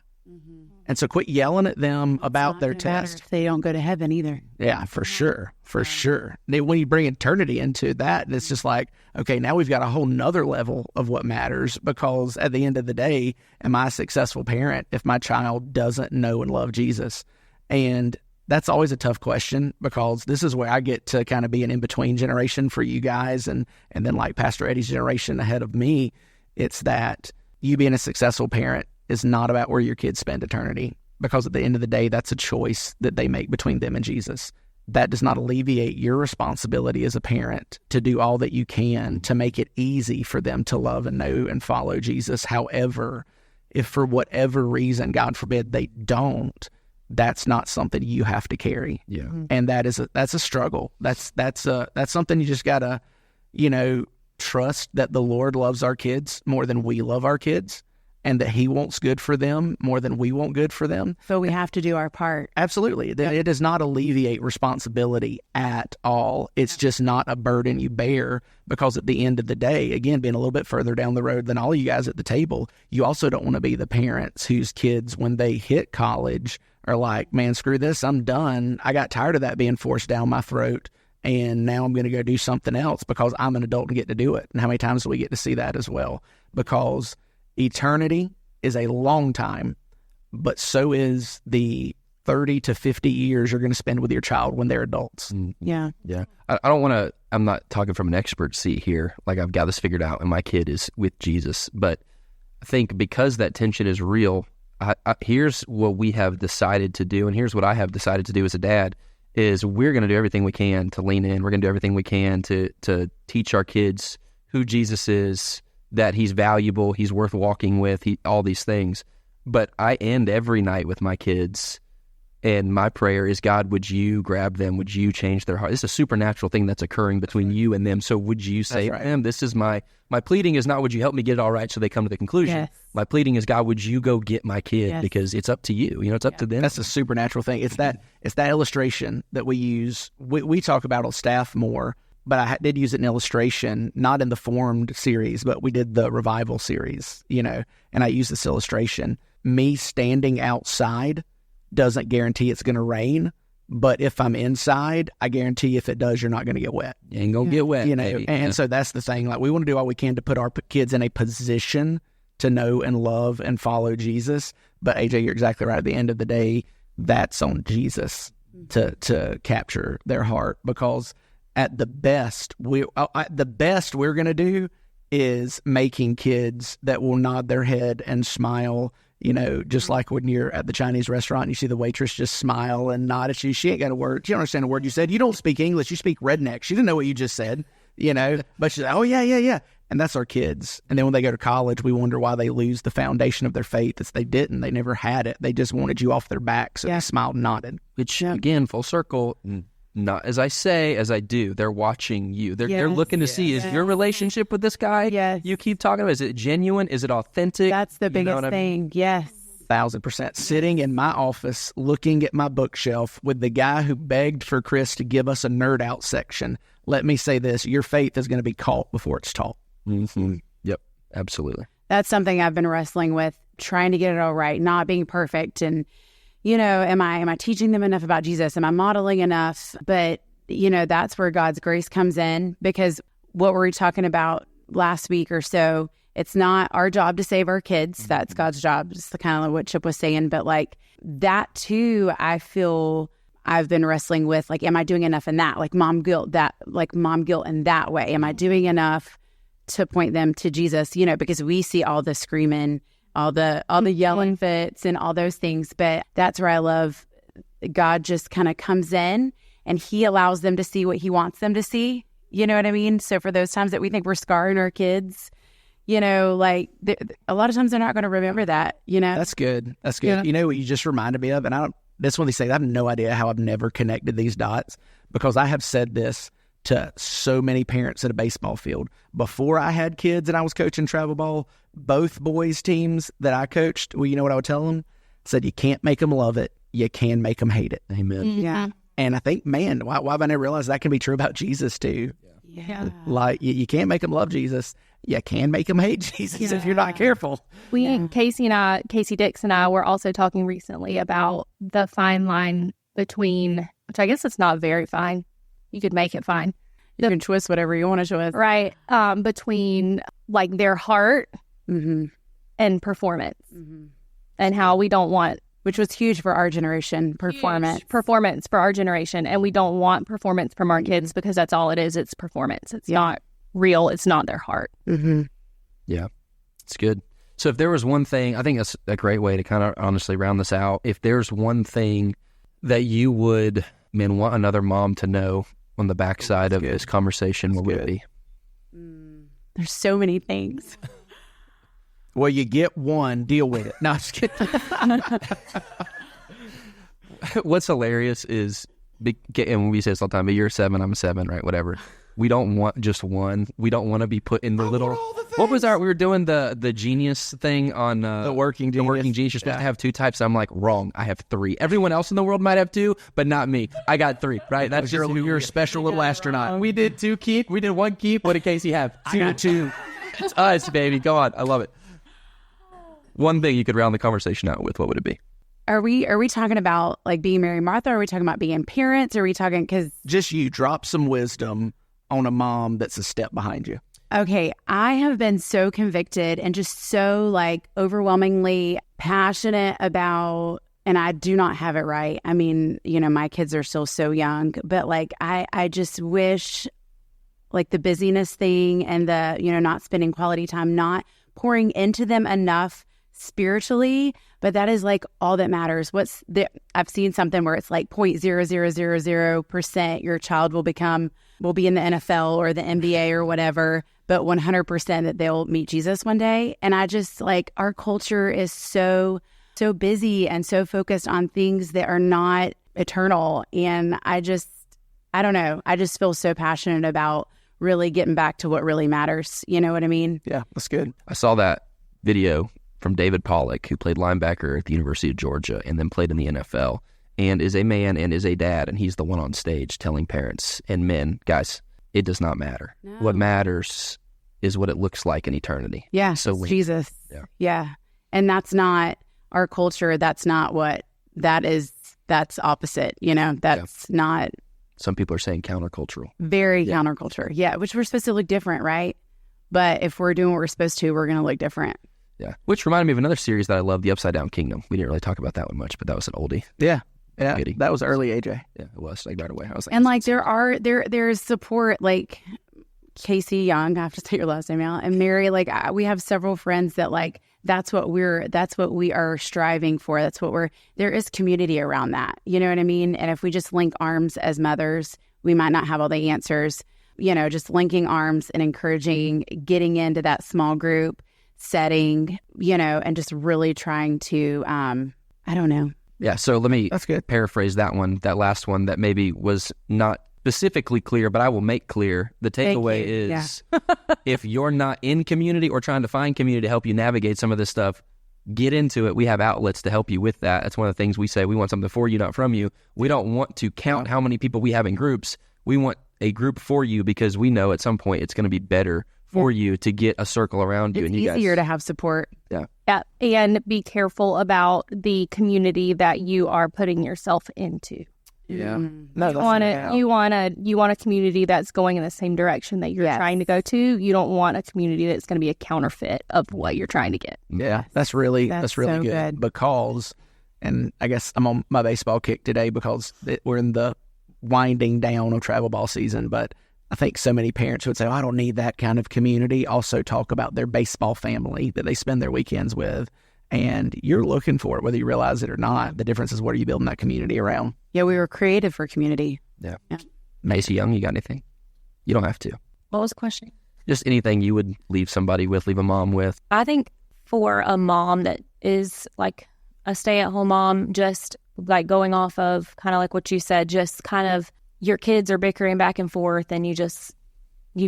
And so quit yelling at them about their test. If they don't go to heaven either. Yeah, for sure. For sure. When you bring eternity into that, it's just like, okay, now we've got a whole nother level of what matters, because at the end of the day, am I a successful parent if my child doesn't know and love Jesus? And that's always a tough question, because this is where I get to kind of be an in-between generation for you guys. And then like Pastor Eddie's generation ahead of me, it's that you being a successful parent is not about where your kids spend eternity, because at the end of the day, that's a choice that they make between them and Jesus. That does not alleviate your responsibility as a parent to do all that you can to make it easy for them to love and know and follow Jesus. However, if for whatever reason, God forbid, they don't, that's not something you have to carry. Yeah. And that's a struggle. That's something you just gotta, trust that the Lord loves our kids more than we love our kids, and that he wants good for them more than we want good for them. So we have to do our part. Absolutely. It does not alleviate responsibility at all. It's just not a burden you bear, because at the end of the day, again, being a little bit further down the road than all of you guys at the table, you also don't want to be the parents whose kids, when they hit college, are like, man, screw this, I'm done. I got tired of that being forced down my throat, and now I'm going to go do something else because I'm an adult and get to do it. And how many times do we get to see that as well? Because eternity is a long time, but so is the 30 to 50 years you're going to spend with your child when they're adults. Yeah. Yeah. I don't want to, I'm not talking from an expert seat here, like I've got this figured out and my kid is with Jesus. But I think because that tension is real, here's what we have decided to do, and here's what I have decided to do as a dad, is we're going to do everything we can to lean in. We're going to do everything we can to teach our kids who Jesus is, that he's valuable, he's worth walking with, all these things. But I end every night with my kids, and my prayer is, God, would you grab them? Would you change their heart? It's a supernatural thing that's occurring between you and them. So would you say, them, this is my pleading is not, would you help me get it all right so they come to the conclusion? Yes. My pleading is, God, would you go get my kid? Because it's up to you. It's up to them. That's a supernatural thing. It's that illustration that we use. We talk about on staff more, but I did use it in illustration, not in the Formed series, but we did the Revival series, and I used this illustration. Me standing outside doesn't guarantee it's going to rain, but if I'm inside, I guarantee if it does, you're not going to get wet. You ain't going to get wet. And so that's the thing. Like, we want to do all we can to put our kids in a position to know and love and follow Jesus. But AJ, you're exactly right. At the end of the day, that's on Jesus to capture their heart, because at the best, we're going to do is making kids that will nod their head and smile, just like when you're at the Chinese restaurant and you see the waitress just smile and nod at you. She ain't got a word. She don't understand a word you said. You don't speak English. You speak redneck. She didn't know what you just said, but she's like, oh, yeah. And that's our kids. And then when they go to college, we wonder why they lose the foundation of their faith. It's they didn't. They never had it. They just wanted you off their back. So they smiled and nodded. Which, again, full circle, not as I say, as I do. They're watching you. They're looking to see, is your relationship with this guy you keep talking about, is it genuine? Is it authentic? That's the biggest thing. Yes. 1,000%. Sitting in my office, looking at my bookshelf with the guy who begged for Chris to give us a nerd out section. Let me say this, your faith is going to be caught before it's taught. Mm-hmm. Yep, absolutely. That's something I've been wrestling with, trying to get it all right, not being perfect. And, am I teaching them enough about Jesus? Am I modeling enough? But, that's where God's grace comes in, because what were we talking about last week or so? It's not our job to save our kids. That's God's job. Just kind of what Chip was saying. But like that too, I feel I've been wrestling with, like, am I doing enough in that? Like mom guilt in that way. Am I doing enough to point them to Jesus? Because we see all the screaming, all the yelling fits and all those things. But that's where I love God just kind of comes in and he allows them to see what he wants them to see. You know what I mean? So for those times that we think we're scarring our kids, a lot of times they're not going to remember that, That's good. That's good. Yeah. You know what you just reminded me of? And that's one of these things, I have no idea how I've never connected these dots, because I have said this to so many parents at a baseball field. Before I had kids and I was coaching travel ball, both boys teams that I coached, well, you know what I would tell them? I said, you can't make them love it. You can make them hate it. Amen. Yeah. And I think, man, why have I never realized that can be true about Jesus too? Yeah. Like, you can't make them love Jesus. You can make them hate Jesus if you're not careful. Kaci Dix and I were also talking recently about the fine line between, which I guess it's not very fine. You could make it fine. You can twist whatever you want to twist. Right. Between like their heart and performance, and how we don't want, which was huge for our generation, performance for our generation. And we don't want performance from our kids, because that's all it is. It's performance. It's not real. It's not their heart. Mm-hmm. Yeah, it's good. So if there was one thing, I think that's a great way to kind of honestly round this out. If there's one thing that you would, want another mom to know on the backside of this conversation, what would it be? There's so many things. Well, you get one, deal with it. No, I'm just kidding. What's hilarious is, and we say this all the time, but you're 7, I'm a 7, right? Whatever. We don't want just one. We don't want to be put in the little. What was we were doing the genius thing on the working genius. The working genius. You're supposed to have 2 types. I'm like, wrong. I have 3. Everyone else in the world might have 2, but not me. I got 3. Right? That's just you're a special little astronaut. We did 2 keep. We did 1 keep. What did Kaci have? 2. It's us, baby. Go on. I love it. One thing you could round the conversation out with, what would it be? Are we talking about like being Mary Martha? Or are we talking about being parents? Are we talking just you drop some wisdom on a mom that's a step behind you? Okay, I have been so convicted and just so like overwhelmingly passionate about, and I do not have it right. I mean, my kids are still so young, but like I just wish, like the busyness thing and the, not spending quality time, not pouring into them enough spiritually, but that is like all that matters. I've seen something where it's like 0.0000% your child will be in the NFL or the NBA or whatever, but 100% that they'll meet Jesus one day. And I just like, our culture is so busy and so focused on things that are not eternal. And I don't know. I just feel so passionate about really getting back to what really matters. You know what I mean? Yeah, that's good. I saw that video from David Pollock, who played linebacker at the University of Georgia and then played in the NFL, and is a man and is a dad, and he's the one on stage telling parents and men, guys, it does not matter. No. What matters is what it looks like in eternity. Yeah, so Jesus. Yeah. And that's not our culture. That's not what that is. That's opposite. That's not. Some people are saying countercultural. Very counterculture. Yeah, which we're supposed to look different, right? But if we're doing what we're supposed to, we're going to look different. Yeah, which reminded me of another series that I love, The Upside Down Kingdom. We didn't really talk about that one much, but that was an oldie. Yeah, that was early, AJ. Yeah, it was like right away. I was like, and like there's support, like Kaci Young. I have to say your last name out, and Mary. Like we have several friends that like that's what we are striving for. There is community around that. You know what I mean? And if we just link arms as mothers, we might not have all the answers. just linking arms and encouraging getting into that small group setting, and just really trying to, I don't know. Yeah, so let me That's good. paraphrase that last one that maybe was not specifically clear, but I will make clear. The takeaway is if you're not in community or trying to find community to help you navigate some of this stuff, get into it. We have outlets to help you with that. That's one of the things we say. We want something for you, not from you. We don't want to count how many people we have in groups. We want a group for you because we know at some point it's going to be better for you to get a circle around you. It's and you easier guys, to have support. Yeah. And be careful about the community that you are putting yourself into. Yeah. You want a community that's going in the same direction that you're trying to go to. You don't want a community that's going to be a counterfeit of what you're trying to get. Yeah, that's really so good because, and I guess I'm on my baseball kick today because we're in the winding down of travel ball season, but I think so many parents would say, I don't need that kind of community. Also talk about their baseball family that they spend their weekends with. And you're looking for it, whether you realize it or not. The difference is what are you building that community around? Yeah, we were created for community. Yeah. Macy Young, you got anything? You don't have to. What was the question? Just anything you would leave somebody with, leave a mom with. I think for a mom that is like a stay-at-home mom, just like going off of kind of like what you said, just kind of your kids are bickering back and forth and you've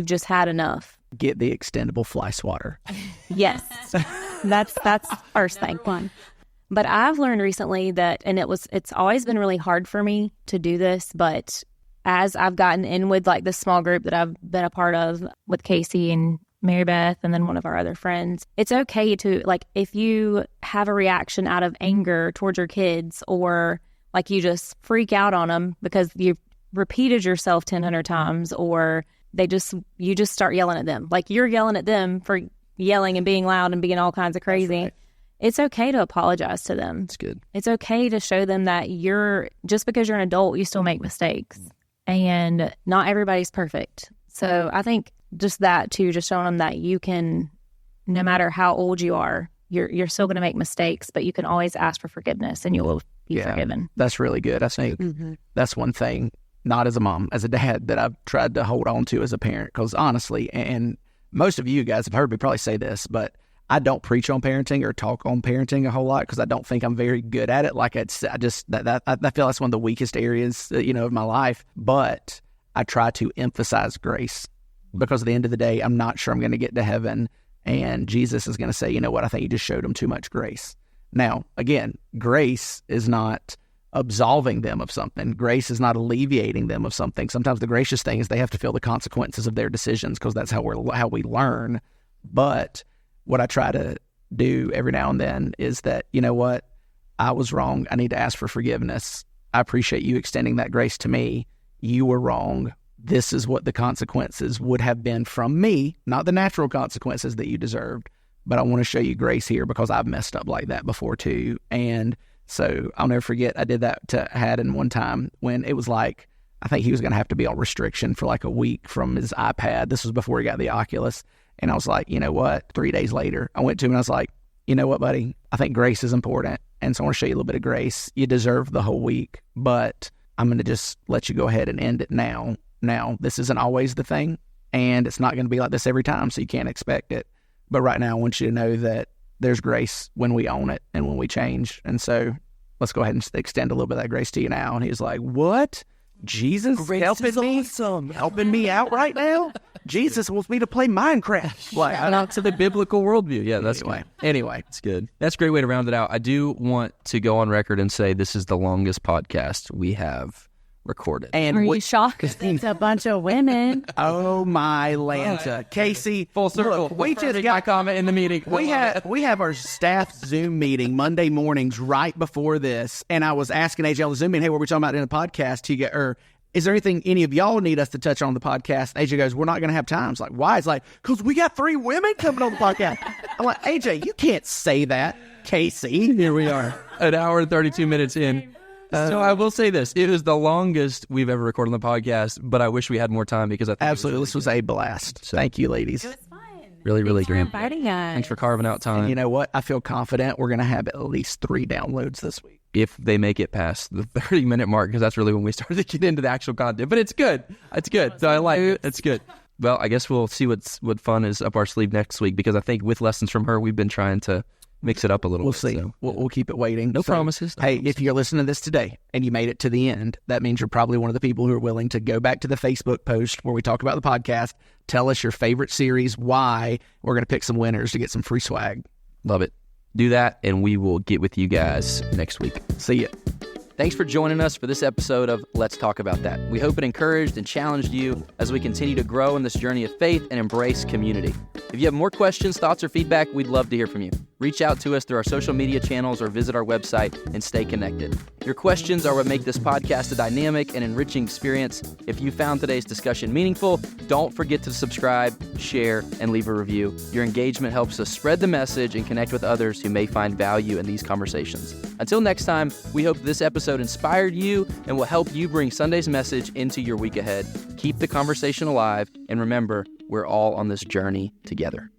just had enough. Get the extendable fly swatter. Yes. That's first thing. One. But I've learned recently that, and it's always been really hard for me to do this, but as I've gotten in with like this small group that I've been a part of with Kaci and Mary Beth and then one of our other friends, it's okay to, like, if you have a reaction out of anger towards your kids or like you just freak out on them because you've repeated yourself 1,000 times or you just start yelling at them. Like you're yelling at them for yelling and being loud and being all kinds of crazy. Right. It's okay to apologize to them. That's good. It's okay to show them that just because you're an adult, you still make mistakes and not everybody's perfect. So I think just that too, just showing them that you can, no matter how old you are, you're still going to make mistakes, but you can always ask for forgiveness and you will be forgiven. That's really good. I think that's one thing, not as a mom, as a dad, that I've tried to hold on to as a parent. Because honestly, and most of you guys have heard me probably say this, but I don't preach on parenting or talk on parenting a whole lot because I don't think I'm very good at it. Like I feel that's one of the weakest areas, of my life. But I try to emphasize grace because at the end of the day, I'm not sure I'm going to get to heaven, and Jesus is going to say, you know what? I think you just showed them too much grace. Now, again, grace is not absolving them of something. Grace is not alleviating them of something. Sometimes the gracious thing is they have to feel the consequences of their decisions because that's how we learn. But what I try to do every now and then is that, you know what, I was wrong. I need to ask for forgiveness. I appreciate you extending that grace to me. You were wrong. This is what the consequences would have been from me, not the natural consequences that you deserved. But I want to show you grace here because I've messed up like that before too. And so I'll never forget, I did that to Haddon one time when it was like, I think he was going to have to be on restriction for like a week from his iPad. This was before he got the Oculus. And I was like, you know what? 3 days later, I went to him and I was like, you know what, buddy? I think grace is important. And so I want to show you a little bit of grace. You deserve the whole week, but I'm going to just let you go ahead and end it now. Now, this isn't always the thing, and it's not going to be like this every time, so you can't expect it. But right now, I want you to know that there's grace when we own it and when we change. And so let's go ahead and extend a little bit of that grace to you now. And he was like, what? Jesus helping me out right now? Jesus wants me to play Minecraft. Like, not to the biblical worldview. Yeah, that's anyway, it's good. That's a great way to round it out. I do want to go on record and say this is the longest podcast we have recorded. And are you shocked? It's a bunch of women. Oh my Lanta. Kaci, full circle. Look, we just got my comment in the meeting. We have our staff Zoom meeting Monday mornings right before this, and I was asking AJ on the Zoom meeting, hey, what are we talking about in the podcast? Is there anything any of y'all need us to touch on the podcast? And AJ goes, we're not going to have time. It's like, why? It's like, because we got 3 women coming on the podcast. I'm like, AJ, you can't say that. Kaci. Here we are, an hour and 32 minutes in. So I will say this. It was the longest we've ever recorded on the podcast, but I wish we had more time because I think absolutely, this was a blast. So, thank you, ladies. It was fun. Really, really great. Inviting us. Thanks for carving out time. And you know what? I feel confident we're going to have at least 3 downloads this week. if they make it past the 30-minute mark, because that's really when we started to get into the actual content. But it's good. It's good. So I like it. It's good. Well, I guess we'll see what fun is up our sleeve next week, because I think with lessons from her, we've been trying to mix it up a little bit. We'll see. So, We'll keep it waiting. No promises. Hey, if you're listening to this today and you made it to the end, that means you're probably one of the people who are willing to go back to the Facebook post where we talk about the podcast, tell us your favorite series, why. We're going to pick some winners to get some free swag. Love it. Do that, and we will get with you guys next week. See ya. Thanks for joining us for this episode of Let's Talk About That. We hope it encouraged and challenged you as we continue to grow in this journey of faith and embrace community. If you have more questions, thoughts, or feedback, we'd love to hear from you. Reach out to us through our social media channels or visit our website and stay connected. Your questions are what make this podcast a dynamic and enriching experience. If you found today's discussion meaningful, don't forget to subscribe, share, and leave a review. Your engagement helps us spread the message and connect with others who may find value in these conversations. Until next time, we hope this episode inspired you and will help you bring Sunday's message into your week ahead. Keep the conversation alive, and remember, we're all on this journey together.